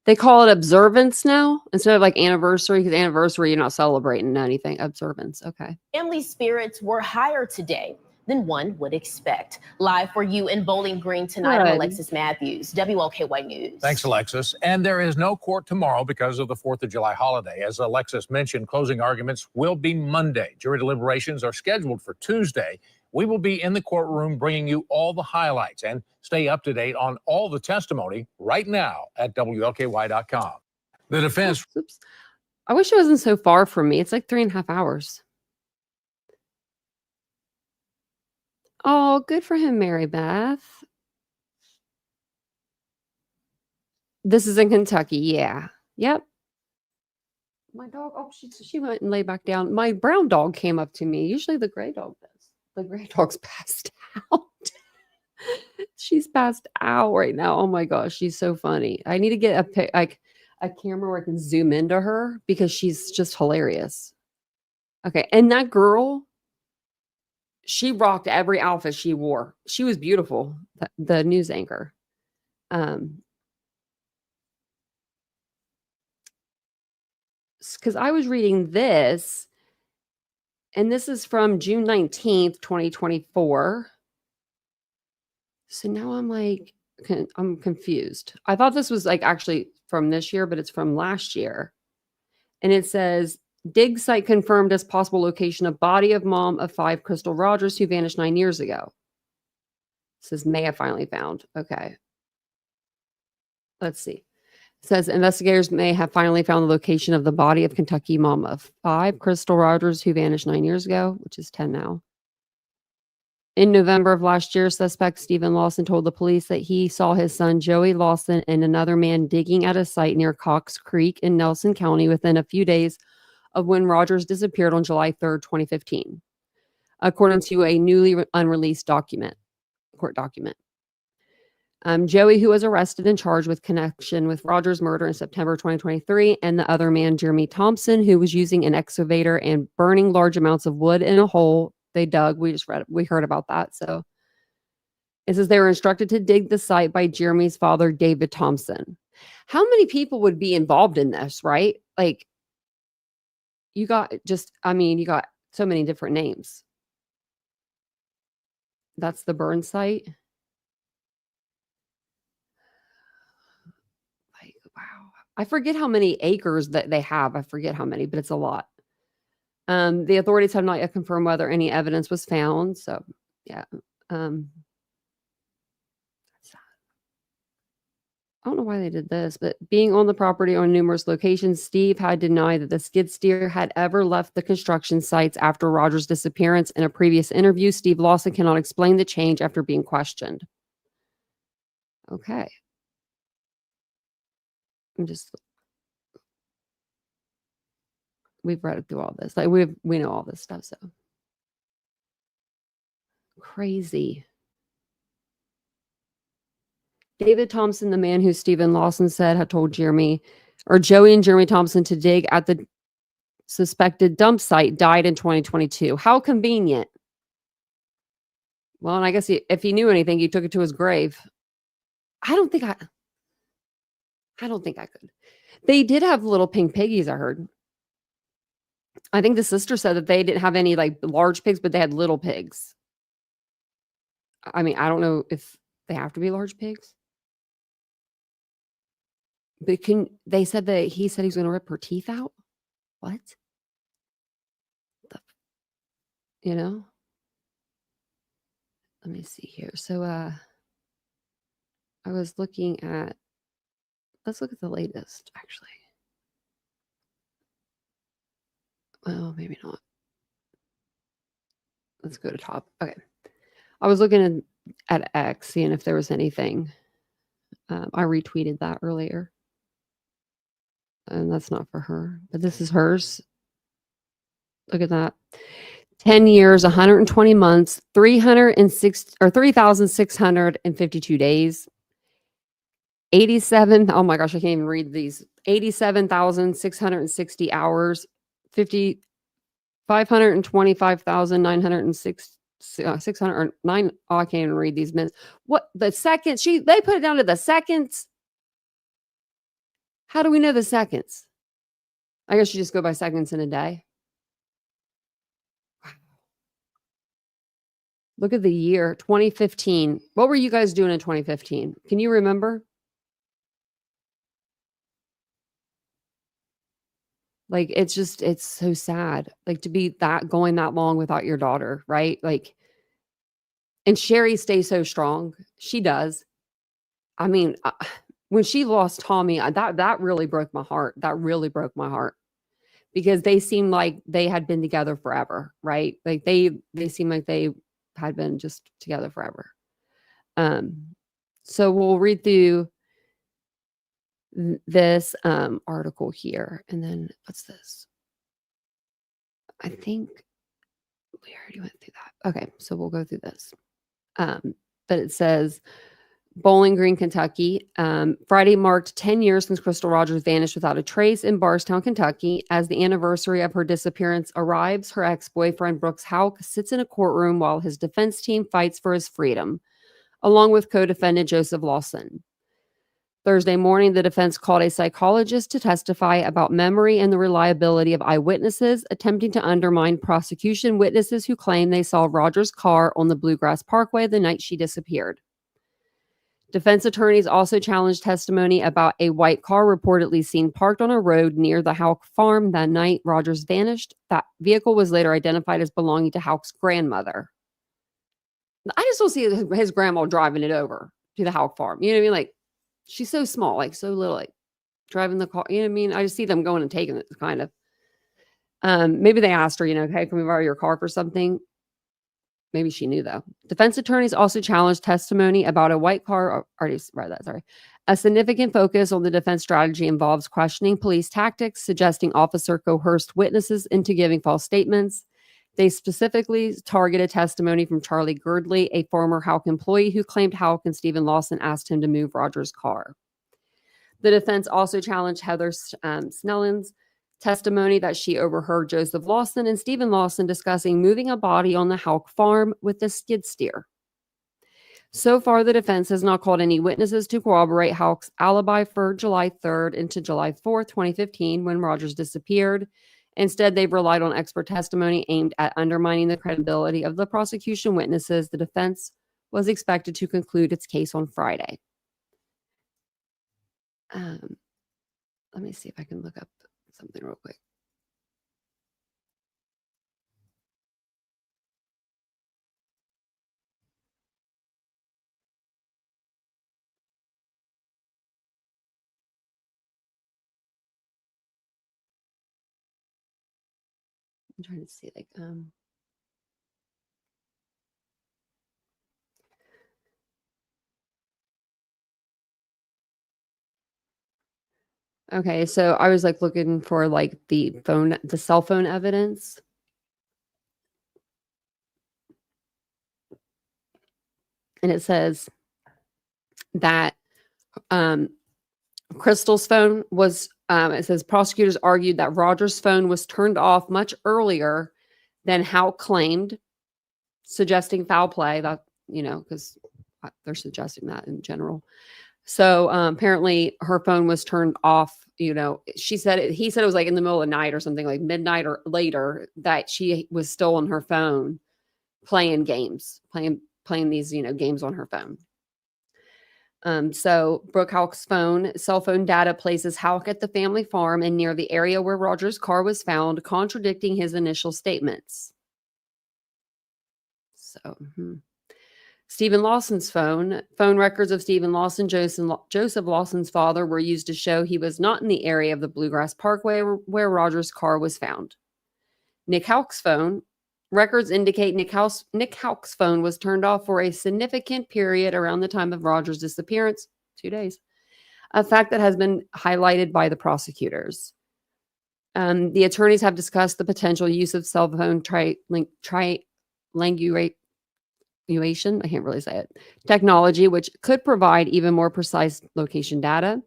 They call it observance now instead of like anniversary, because anniversary, you're not celebrating anything. Observance. Okay. Family spirits were higher today than one would expect. Live for you in Bowling Green tonight, I'm Alexis Matthews, WLKY News. Thanks, Alexis. And there is no court tomorrow because of the 4th of July holiday. As Alexis mentioned, closing arguments will be Monday. Jury deliberations are scheduled for Tuesday. We will be in the courtroom bringing you all the highlights and stay up to date on all the testimony right now at WLKY.com. The defense. Oops. I wish it wasn't so far from me. It's like 3.5 hours. Oh, good for him, Mary Beth. This is in Kentucky. Yeah. Yep. My dog, oh, she went and lay back down. My brown dog came up to me. Usually the gray dog does. The gray dog's passed out. She's passed out right now. Oh my gosh, she's so funny. I need to get a camera where I can zoom into her because she's just hilarious. Okay, and that girl, she rocked every outfit she wore. She was beautiful. The news anchor. Because I was reading this, and this is from June 19th, 2024. So now I'm like, I'm confused. I thought this was like actually from this year, but it's from last year. And it says, dig site confirmed as possible location of body of mom of 5, Crystal Rogers, who vanished 9 years ago. It says may have finally found. Okay. Let's see. It says investigators may have finally found the location of the body of Kentucky mom of 5, Crystal Rogers, who vanished 9 years ago, which is 10 now. In November of last year, suspect Stephen Lawson told the police that he saw his son Joey Lawson and another man digging at a site near Cox Creek in Nelson County within a few days of when Rogers disappeared on July 3rd, 2015, according to a newly unreleased court document. Joey, who was arrested and charged with connection with Rogers' murder in September 2023, and the other man, Jeremy Thompson, who was using an excavator and burning large amounts of wood in a hole they dug. We heard about that. So it says they were instructed to dig the site by Jeremy's father, David Thompson. How many people would be involved in this, right? Like, you got so many different names. That's the burn site. Like, wow. I forget how many acres that they have. I forget how many, but it's a lot. The authorities have not yet confirmed whether any evidence was found. So, yeah. I don't know why they did this, but being on the property on numerous locations, Steve had denied that the skid steer had ever left the construction sites after Rogers' disappearance. In a previous interview, Steve Lawson cannot explain the change after being questioned. Okay. We've read through all this. Like we know all this stuff, so crazy. David Thompson, the man who Stephen Lawson said had told Joey and Jeremy Thompson to dig at the suspected dump site, died in 2022. How convenient. Well, and I guess if he knew anything, he took it to his grave. I don't think I could. They did have little pink piggies, I heard. I think the sister said that they didn't have any like large pigs, but they had little pigs. I mean, I don't know if they have to be large pigs. But they said that he said he was going to rip her teeth out? What? Let me see here. So I was looking at, let's look at the latest, actually. Well, maybe not. Let's go to top. Okay. I was looking at X, seeing if there was anything. I retweeted that earlier. And that's not for her, but this is hers. Look at that. 10 years, 120 months, 3,652 days. 87, oh my gosh, I can't even read these. 87,660 hours, 525,906 609. Oh, I can't even read these minutes. What the seconds? They put it down to the seconds. How do we know the seconds? I guess you just go by seconds in a day. Wow. Look at the year 2015. What were you guys doing in 2015? Can you remember? Like, it's so sad. Like, to be going that long without your daughter, right? Like, and Sherry stays so strong. She does. I mean, when she lost Tommy, that really broke my heart. That really broke my heart because they seemed like they had been together forever, right? Like they seemed like they had been just together forever. So we'll read through this article here. And then what's this? I think we already went through that. Okay, so we'll go through this. But it says Bowling Green, Kentucky. Friday marked 10 years since Crystal Rogers vanished without a trace in Bardstown, Kentucky. As the anniversary of her disappearance arrives, her ex-boyfriend Brooks Houck sits in a courtroom while his defense team fights for his freedom, along with co-defendant Joseph Lawson. Thursday morning, the defense called a psychologist to testify about memory and the reliability of eyewitnesses, attempting to undermine prosecution witnesses who claim they saw Rogers' car on the Bluegrass Parkway the night she disappeared. Defense attorneys also challenged testimony about a white car reportedly seen parked on a road near the Houck farm that night Rogers vanished. That vehicle was later identified as belonging to Houck's grandmother. I just don't see his grandma driving it over to the Houck farm. You know what I mean? Like, she's so small, like so little, like driving the car. You know what I mean? I just see them going and taking it, kind of. Maybe they asked her, hey, can we borrow your car for something? Maybe she knew, though. Defense attorneys also challenged testimony about a white car. Already read that, sorry. A significant focus on the defense strategy involves questioning police tactics, suggesting officer coerced witnesses into giving false statements. They specifically targeted testimony from Charlie Girdley, a former Houck employee who claimed Houck and Stephen Lawson asked him to move Rogers' car. The defense also challenged Heather Snellen's testimony that she overheard Joseph Lawson and Stephen Lawson discussing moving a body on the Houck farm with a skid steer. So far, the defense has not called any witnesses to corroborate Houck's alibi for July 3rd into July 4th, 2015, when Rogers disappeared. Instead, they've relied on expert testimony aimed at undermining the credibility of the prosecution witnesses. The defense was expected to conclude its case on Friday. Let me see if I can look up something real quick. I'm trying to see, like, okay, so I was like looking for like the cell phone evidence. And it says that Crystal's phone was, it says prosecutors argued that Rogers' phone was turned off much earlier than Houck claimed, suggesting foul play. That, because they're suggesting that in general. So apparently her phone was turned off. He said it was like in the middle of the night or something, like midnight or later, that she was still on her phone playing games, playing these, games on her phone. So Brooke Houck's cell phone data places Houck at the family farm and near the area where Rogers' car was found, contradicting his initial statements. So, Stephen Lawson's phone records of Stephen Lawson, Joseph Lawson's father, were used to show he was not in the area of the Bluegrass Parkway where Rogers' car was found. Nick Houck's phone records indicate Nick Houck's phone was turned off for a significant period around the time of Rogers' disappearance, 2 days, a fact that has been highlighted by the prosecutors. The attorneys have discussed the potential use of cell phone triangulation, I can't really say it, technology, which could provide even more precise location data.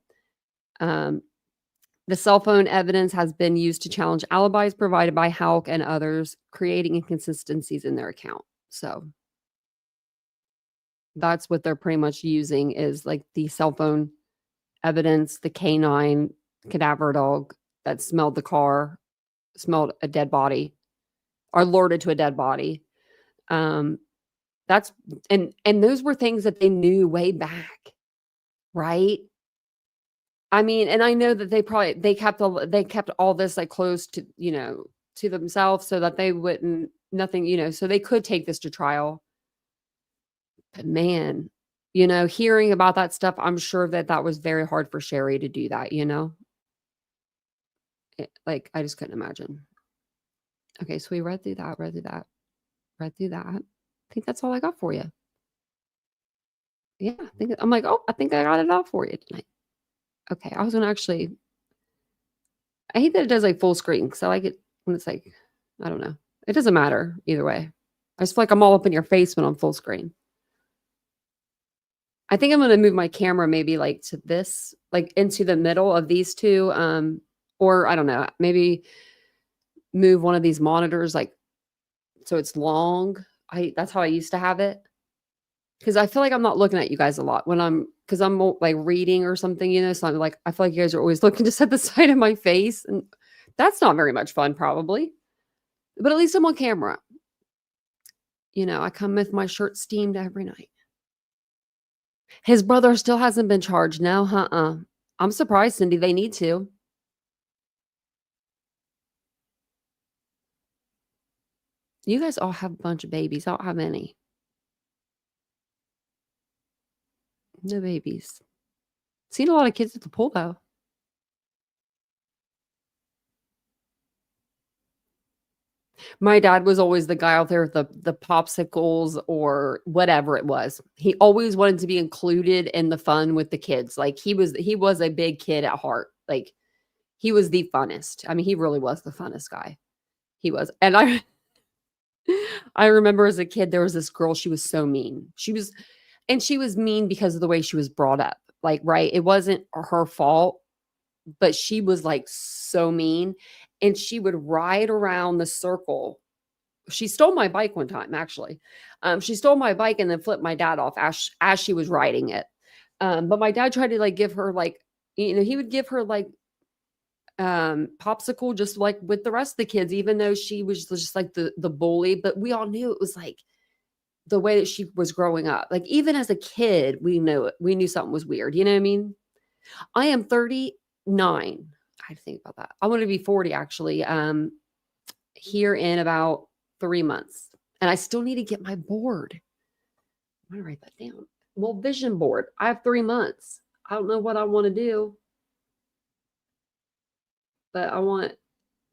The cell phone evidence has been used to challenge alibis provided by Houck and others, creating inconsistencies in their account. So that's what they're pretty much using, is like the cell phone evidence, the canine cadaver dog that smelled the car, smelled a dead body, or alerted to a dead body. That's and those were things that they knew way back, right? I mean, and I know that they kept all this like close to, to themselves so that they wouldn't, nothing, so they could take this to trial. But man, hearing about that stuff, I'm sure that was very hard for Sherry to do that, like, I just couldn't imagine. Okay, so we read through that. I think that's all I got for you. Yeah, I think I got it all for you tonight. Okay, I was gonna actually. I hate that it does like full screen because I like it when it's like, I don't know. It doesn't matter either way. I just feel like I'm all up in your face when I'm full screen. I think I'm gonna move my camera maybe like to this, like into the middle of these two. Or I don't know, maybe move one of these monitors like so it's long. That's how I used to have it. Because I feel like I'm not looking at you guys a lot when because I'm like reading or something, so I'm like, I feel like you guys are always looking just at the side of my face. And that's not very much fun, probably. But at least I'm on camera. I come with my shirt steamed every night. His brother still hasn't been charged. No, I'm surprised, Cindy. They need to. You guys all have a bunch of babies. I don't have any. No babies. Seen a lot of kids at the pool, though. My dad was always the guy out there with the popsicles or whatever it was. He always wanted to be included in the fun with the kids. Like he was a big kid at heart. Like he was the funnest. I mean, he really was the funnest guy. He was. And I remember as a kid, there was this girl, she was so mean. She was mean because of the way she was brought up. Like, right. It wasn't her fault, but she was like so mean. And she would ride around the circle. She stole my bike one time, actually. She stole my bike and then flipped my dad off as she was riding it. But my dad tried to like give her like, he would give her like popsicle just like with the rest of the kids, even though she was just like the bully. But we all knew it was like the way that she was growing up. Like even as a kid, we knew it. We knew something was weird. You know what I mean? I am 39. I had to think about that. I'm going to be 40 actually, here in about 3 months. And I still need to get my board. I'm going to write that down. Well, vision board. I have 3 months. I don't know what I want to do, but I want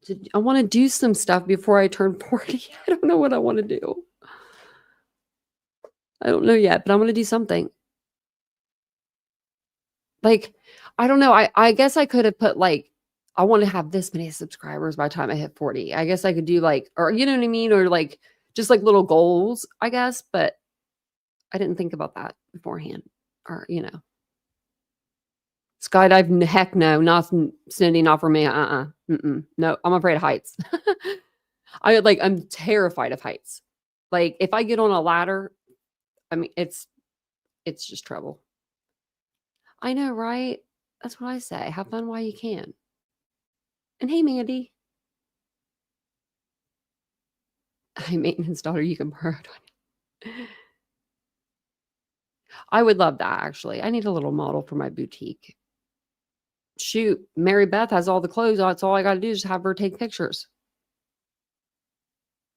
to do some stuff before I turn 40. I don't know what I want to do. I don't know yet, but I'm going to do something. Like, I don't know. I guess I could have put like, I want to have this many subscribers by the time I hit 40. I guess I could do like, or you know what I mean? Or like, just like little goals, I guess. But I didn't think about that beforehand. Or, skydive, heck no. Not Cindy, not for me. No, I'm afraid of heights. I'm terrified of heights. Like if I get on a ladder, I mean, it's just trouble. I know, right? That's what I say. Have fun while you can. And hey, Mandy. High maintenance daughter, you can borrow it on you. I would love that, actually. I need a little model for my boutique. Shoot, Mary Beth has all the clothes. That's all I got to do is have her take pictures.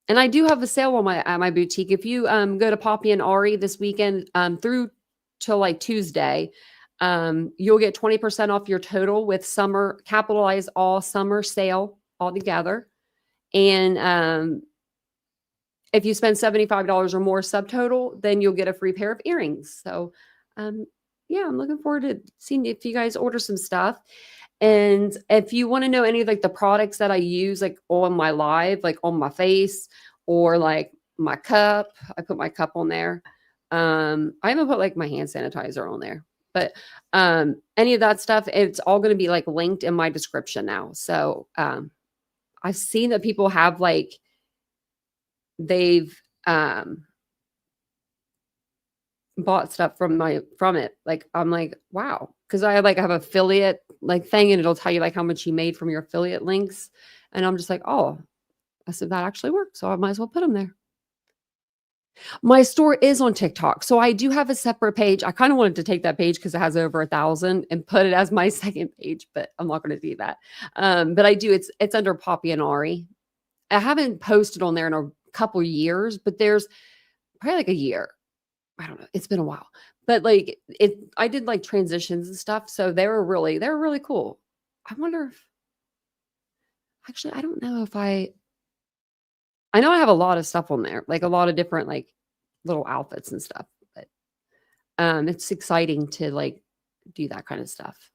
And I do have a sale on my boutique. If you go to Poppy and Ari this weekend through till like Tuesday, you'll get 20% off your total with summer, capitalize all summer sale all together. And if you spend $75 or more subtotal, then you'll get a free pair of earrings. So yeah, I'm looking forward to seeing if you guys order some stuff. And if you want to know any of like the products that I use like on my live, like on my face or like my cup, I put my cup on there. I haven't put like my hand sanitizer on there, but any of that stuff, it's all going to be like linked in my description now. So I've seen that people have like, they've bought stuff from it. Like, I'm like, wow. Cause I like have affiliate like thing and it'll tell you like how much you made from your affiliate links. And I'm just like, oh, I said that actually works. So I might as well put them there. My store is on TikTok. So I do have a separate page. I kind of wanted to take that page because it has over 1,000 and put it as my second page, but I'm not going to do that. But I do, it's under Poppy and Ari. I haven't posted on there in a couple years, but there's probably like a year. I don't know. It's been a while, but like I did like transitions and stuff. So they were really cool. I wonder if actually, I don't know if I know I have a lot of stuff on there, like a lot of different like little outfits and stuff, but it's exciting to like do that kind of stuff.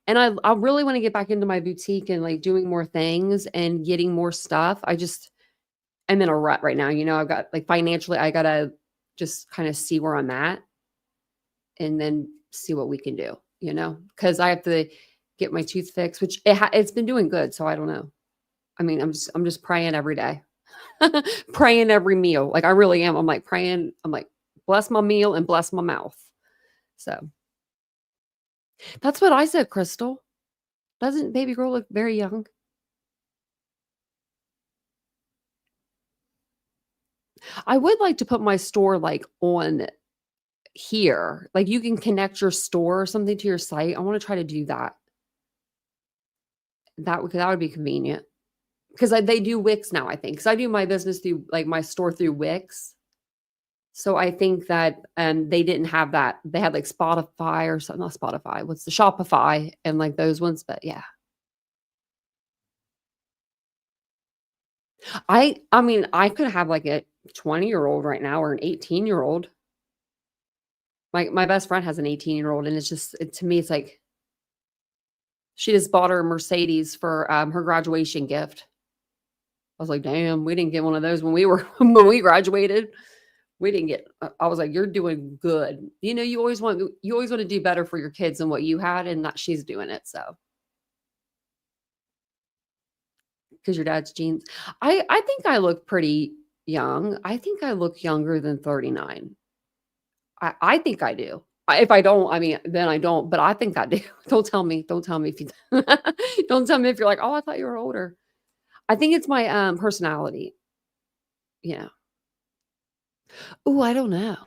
And I really want to get back into my boutique and like doing more things and getting more stuff. I'm in a rut right now. I've got like financially, I got to just kind of see where I'm at and then see what we can do, because I have to get my tooth fixed, which it's been doing good. So I don't know. I mean, I'm just praying every day, praying every meal. Like I really am. I'm like praying. I'm like, bless my meal and bless my mouth. So that's what I said, Crystal. Doesn't baby girl look very young? I would like to put my store like on here. Like you can connect your store or something to your site. I want to try to do that. That would be convenient. Because they do Wix now, I think. Because I do my business through like my store through Wix. So I think that they didn't have that. They had like Spotify or something, not Spotify. What's the Shopify and like those ones? But yeah. I mean, I could have like a 20-year-old right now or an 18-year-old. My best friend has an 18-year-old, and it's just to me, it's like she just bought her a Mercedes for her graduation gift. I was like, damn, we didn't get one of those when we graduated. We didn't get. I was like, you're doing good. You always want to do better for your kids than what you had, and that she's doing it. So, because your dad's genes, I think I look pretty young. I think I look younger than 39. I think I do. If I don't, I mean, then I don't. But I think I do. Don't tell me if you. Don't tell me if you're like, oh, I thought you were older. I think it's my personality. Yeah. Oh, I don't know.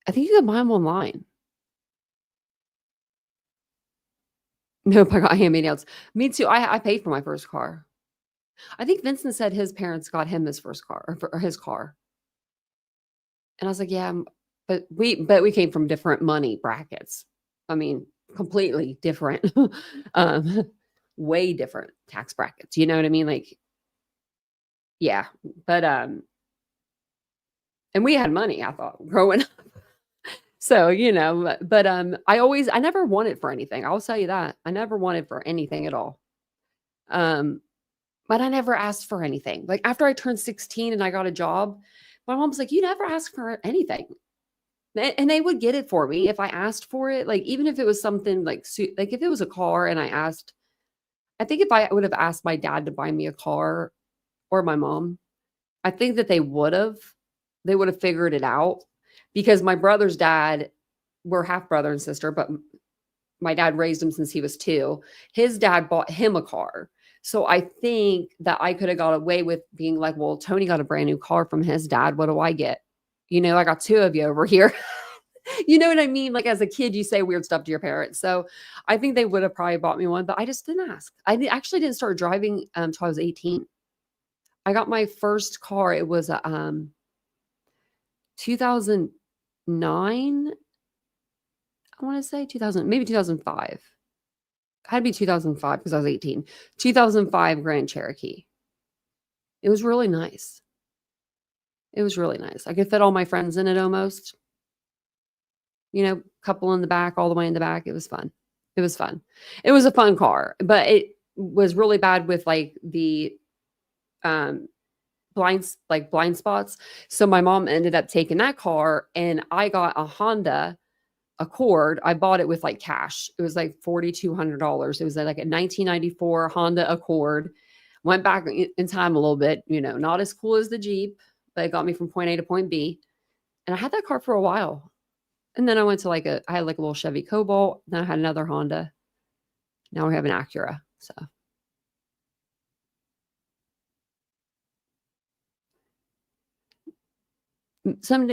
I think you can buy them online. Nope, I got hand-me-downs. Me too. I paid for my first car. I think Vincent said his parents got him his first car or his car. And I was like, yeah, but we came from different money brackets. I mean, completely different, way different tax brackets. You know what I mean? Like, yeah, but and we had money, I thought, growing up. So, but I never wanted for anything. I'll tell you that. I never wanted for anything at all. But I never asked for anything. Like after I turned 16 and I got a job, my mom's like, you never ask for anything. And they would get it for me if I asked for it. Like, even if it was something like if it was a car and I think if I would have asked my dad to buy me a car or my mom, I think that they would have figured it out, because my brother's dad, we're half brother and sister, but my dad raised him since he was 2. His dad bought him a car. So I think that I could have got away with being like, well, Tony got a brand new car from his dad. What do I get? I got 2 of you over here. You know what I mean? Like as a kid, you say weird stuff to your parents. So I think they would have probably bought me one, but I just didn't ask. Actually didn't start driving until I was 18. I got my first car. It was a 2009. I want to say 2000, maybe 2005. Had to be 2005 because I was 18. 2005 Grand Cherokee. It was really nice. It was really nice. I could fit all my friends in it almost. Couple in the back, all the way in the back. It was fun. It was fun. It was a fun car, but it was really bad with like the blind spots. So my mom ended up taking that car, and I got a Honda Accord. I bought it with like cash. It was like $4,200. It was like a 1994 Honda Accord. Went back in time a little bit, not as cool as the Jeep, but it got me from point A to point B. And I had that car for a while. And then I went to I had like a little Chevy Cobalt. Then I had another Honda. Now we have an Acura. So.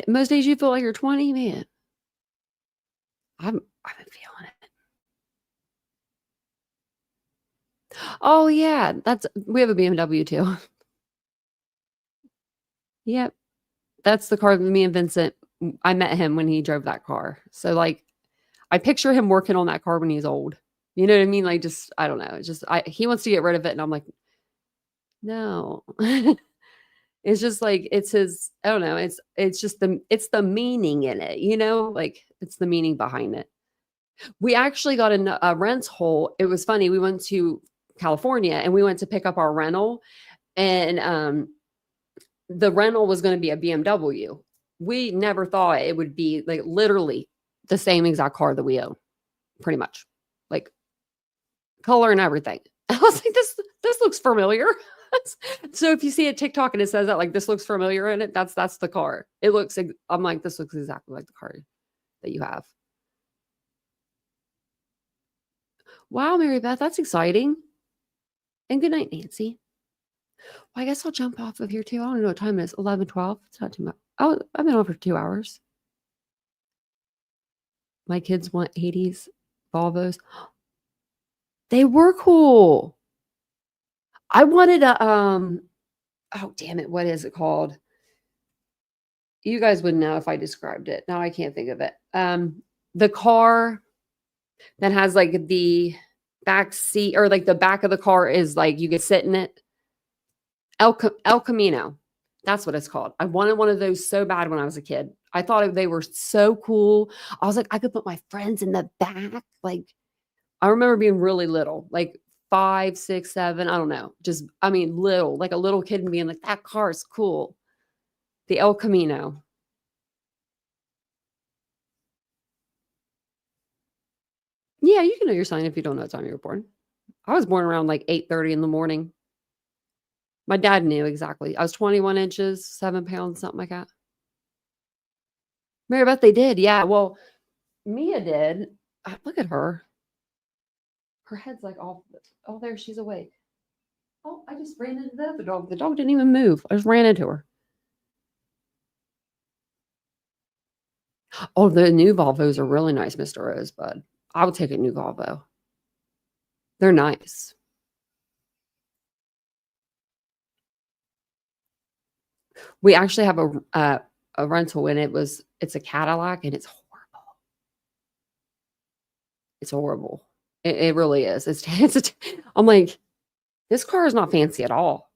Most days you feel like you're 20, man. I've been feeling it. Oh yeah, we have a BMW too. Yep. That's the car that me and Vincent, I met him when he drove that car. So like I picture him working on that car when he's old. You know what I mean? Like just I don't know. It's just he wants to get rid of it, and I'm like, no. It's just like it's his, I don't know, it's just it's the meaning in it, like it's the meaning behind it. We actually got a rental. It was funny. We went to California and we went to pick up our rental, and the rental was going to be a BMW. We never thought it would be like literally the same exact car that we own, pretty much, like color and everything. I was like, this looks familiar. So if you see a TikTok and it says that, like, this looks familiar in it, that's the car. It looks. I'm like, this looks exactly like the car that you have. Wow, Mary Beth, that's exciting. And good night, Nancy. Well, I guess I'll jump off of here too. I don't know what time it is. 11:12. It's not too much. Oh, I've been on for 2 hours. My kids want 80s Volvos. They were cool. I wanted a oh damn it, what is it called? You guys would know if I described it. Now I can't think of it. The car that has like the back seat, or like the back of the car is like you could sit in it. El Camino. That's what it's called. I wanted one of those so bad when I was a kid. I thought they were so cool. I was like, I could put my friends in the back. Like, I remember being really little, like 5, 6, 7. I don't know. Just, I mean, little, like a little kid and being like, that car is cool. The El Camino. Yeah, you can know your sign if you don't know what time you were born. I was born around like 8:30 in the morning. My dad knew exactly. I was 21 inches, 7 pounds, something like that. Mary Beth, they did. Yeah. Well, Mia did. Look at her. Her head's like all, oh, there, she's awake. Oh, I just ran into the other dog. The dog didn't even move. I just ran into her. Oh, the new Volvos are really nice, Mr. Rosebud. I would take a new Volvo. They're nice. We actually have a rental, and it's a Cadillac, and it's horrible. It's horrible. It really is. I'm like, this car is not fancy at all,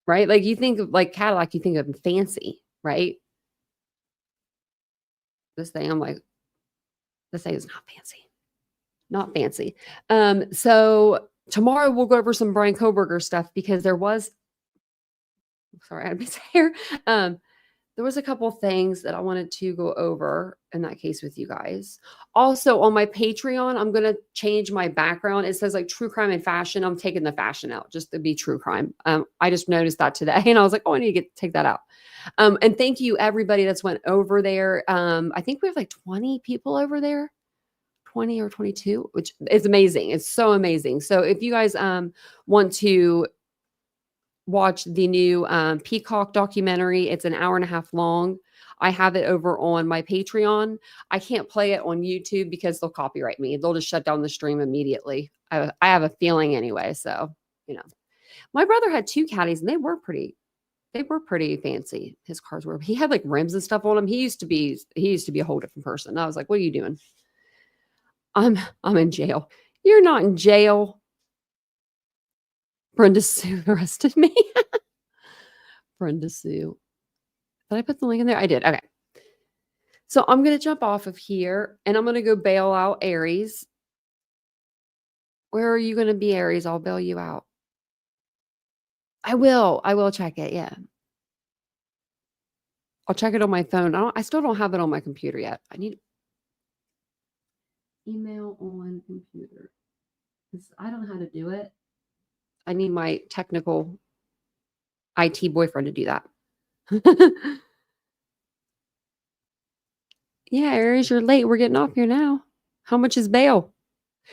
right? Like, you think of like Cadillac, you think of fancy, right? This thing, I'm like, this thing is not fancy. Not fancy. So tomorrow we'll go over some Brian Koberger stuff, because there was, sorry, I had to be here. There was a couple things that I wanted to go over in that case with you guys. Also, on my Patreon, I'm going to change my background. It says like true crime and fashion. I'm taking the fashion out just to be true crime. I just noticed that today, and I was like, oh, I need to take that out. And thank you everybody that's went over there. I think we have like 20 people over there. 20 or 22, which is amazing. It's so amazing. So if you guys want to watch the new Peacock documentary, it's an hour and a half long. I have it over on my Patreon. I can't play it on YouTube because they'll copyright me. They'll just shut down the stream immediately. I have a feeling anyway. So, you know, my brother had 2 caddies, and they were pretty fancy. His cars were, he had like rims and stuff on them. He used to be a whole different person. I was like, what are you doing? I'm in jail. You're not in jail. Brenda Sue arrested me. Brenda Sue. Did I put the link in there? I did. Okay. So I'm going to jump off of here, and I'm going to go bail out Aries. Where are you going to be, Aries? I'll bail you out. I will check it. Yeah. I'll check it on my phone. I still don't have it on my computer yet. I need email on computer. I don't know how to do it. I need my technical IT boyfriend to do that. Yeah, Aries, you're late. We're getting off here now. How much is bail?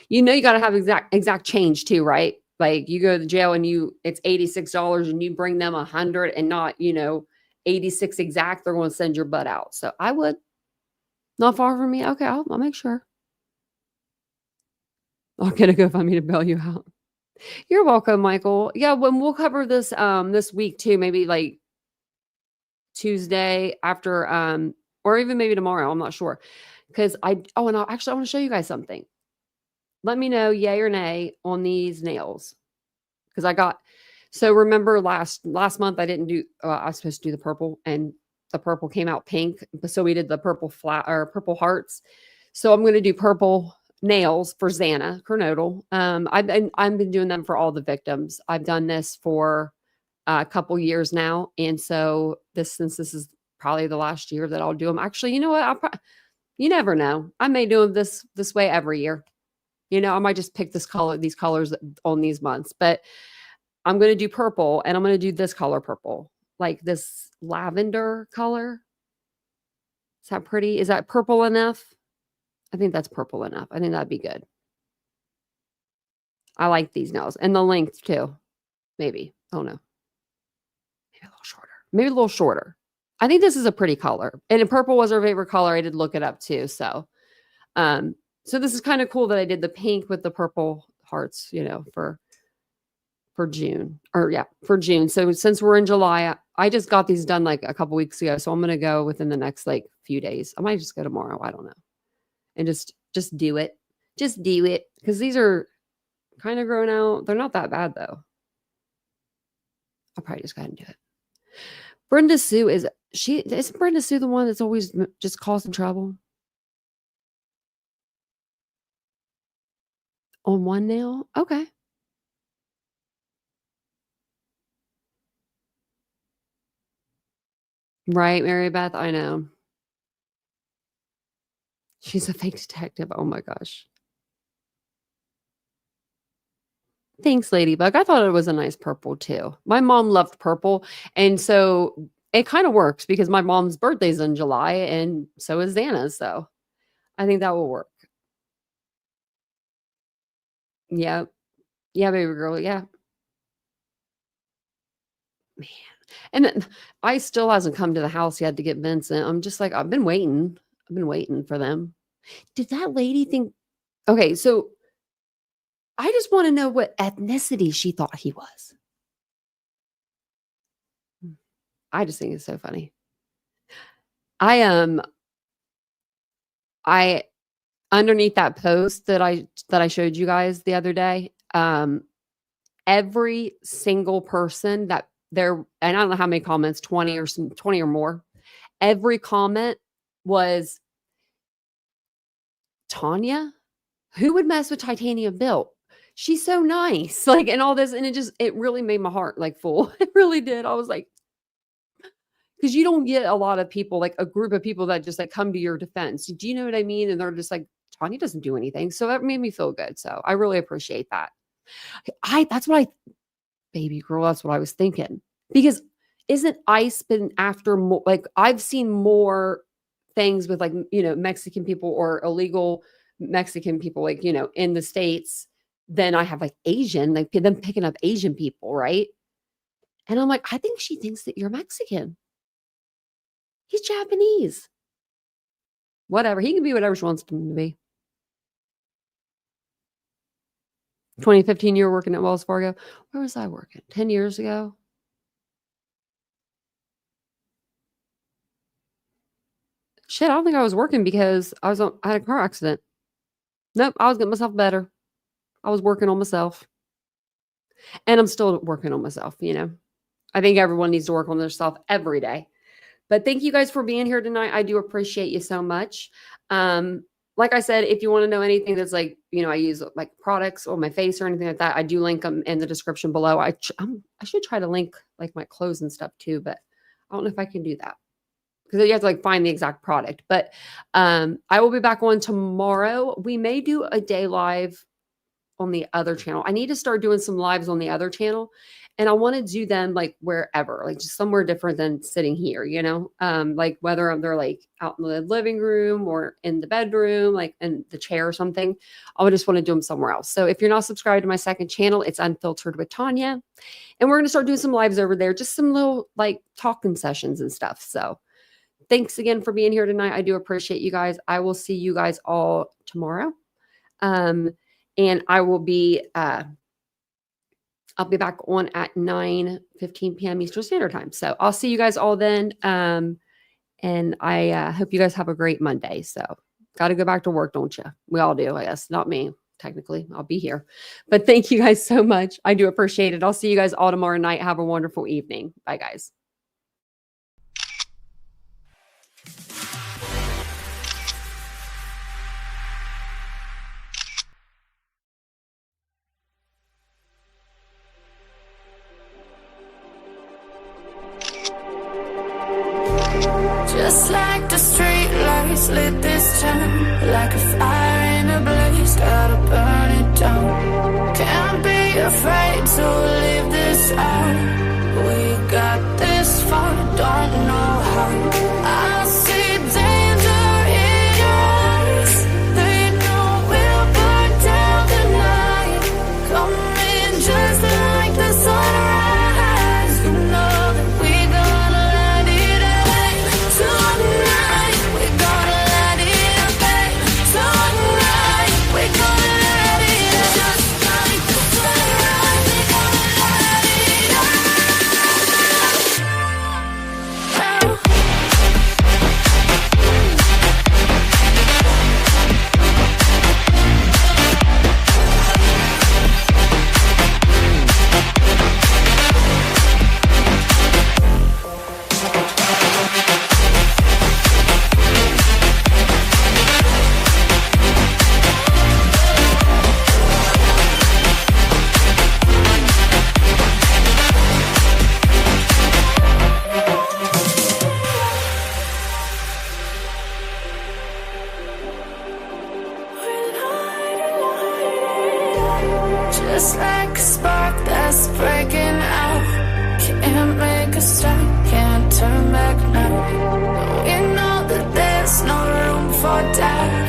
You know, you got to have exact change too, right? Like, you go to jail and it's $86 and you bring them 100 and not, 86 exact. They're going to send your butt out. So I would. Not far from me. Okay, I'll make sure. I'll get a GoFundMe to bail you out. You're welcome, Michael. Yeah, when we'll cover this this week too, maybe like Tuesday after or even maybe tomorrow. I'm not sure. Because I want to show you guys something. Let me know yay or nay on these nails. Because so remember last month I didn't do I was supposed to do the purple, and the purple came out pink. So we did the purple purple hearts. So I'm going to do purple nails for Xana Kernodle. I've been doing them for all the victims. I've done this for a couple years now, and so since this is probably the last year that I'll do them. Actually, you know what? You never know. I may do them this way every year. I might just pick these colors on these months, but I'm going to do purple, and I'm going to do this color purple, like this lavender color. Is that pretty? Is that purple enough? I think that's purple enough. I think that'd be good. I like these nails and the length too. Maybe. Oh no. Maybe a little shorter. Maybe a little shorter. I think this is a pretty color. And purple was her favorite color. I did look it up too. So this is kind of cool that I did the pink with the purple hearts, for June. For June. So since we're in July, I just got these done like a couple weeks ago. So I'm going to go within the next like few days. I might just go tomorrow. I don't know. And just do it. Just do it. Because these are kind of grown out. They're not that bad though. I'll probably just go ahead and do it. Brenda Sue isn't Brenda Sue the one that's always just causing trouble? On one nail? Okay. Right, Mary Beth? I know. She's a fake detective. Oh my gosh. Thanks, Ladybug. I thought it was a nice purple too. My mom loved purple. And so it kind of works because my mom's birthday's in July and so is Xana's. So I think that will work. Yeah. Yeah, baby girl. Yeah. Man. And then I still hasn't come to the house yet to get Vincent. I'm just like, I've been waiting for them. Did that lady think? Okay, so I just want to know what ethnicity she thought he was. I just think it's so funny. I underneath that post that I showed you guys the other day, every single person that there, and I don't know how many comments, 20 or more, every comment was Tanya, who would mess with Titanium Built? She's so nice. Like, and all this. And it really made my heart like full. It really did. I was like, because you don't get a lot of people, like a group of people that just like come to your defense. Do you know what I mean? And they're just like, Tanya doesn't do anything. So that made me feel good. So I really appreciate that. Baby girl, that's what I was thinking. Because isn't ICE been after more, like I've seen more things with like, Mexican people or illegal Mexican people, like, in the States than I have like Asian, like them picking up Asian people. Right. And I'm like, I think she thinks that you're Mexican. He's Japanese. Whatever. He can be whatever she wants him to be. 2015, you were working at Wells Fargo. Where was I working? 10 years ago? Shit, I don't think I was working because I had a car accident. Nope, I was getting myself better. I was working on myself. And I'm still working on myself, I think everyone needs to work on themselves every day. But thank you guys for being here tonight. I do appreciate you so much. Like I said, if you want to know anything that's like, I use like products on my face or anything like that, I do link them in the description below. I should try to link like my clothes and stuff too, but I don't know if I can do that because you have to like find the exact product. But I will be back on tomorrow. We may do a day live on the other channel. I need to start doing some lives on the other channel. And I want to do them like wherever, like just somewhere different than sitting here, like whether they're like out in the living room or in the bedroom, like in the chair or something. I would just want to do them somewhere else. So if you're not subscribed to my second channel, it's Unfiltered with Tanya. And we're going to start doing some lives over there, just some little like talking sessions and stuff. So thanks again for being here tonight. I do appreciate you guys. I will see you guys all tomorrow. And I will be, I'll be back on at 9:15 p.m. Eastern Standard Time. So I'll see you guys all then. And I hope you guys have a great Monday. So got to go back to work, don't you? We all do, I guess. Not me, technically. I'll be here. But thank you guys so much. I do appreciate it. I'll see you guys all tomorrow night. Have a wonderful evening. Bye, guys. Just like the street lights lit this town, like a fire in a blaze, gotta burn it down. Can't be afraid to leave this out. We got this far, don't know how. I see danger in your eyes. They know we'll burn down the night. Coming just like the sunrise. You know that we gonna light it up tonight. We gonna light it up tonight. We gonna light it up just like the sunrise. We gonna light it up. Just like a spark that's breaking out. Can't make a stop, can't turn back now. We know that there's no room for doubt.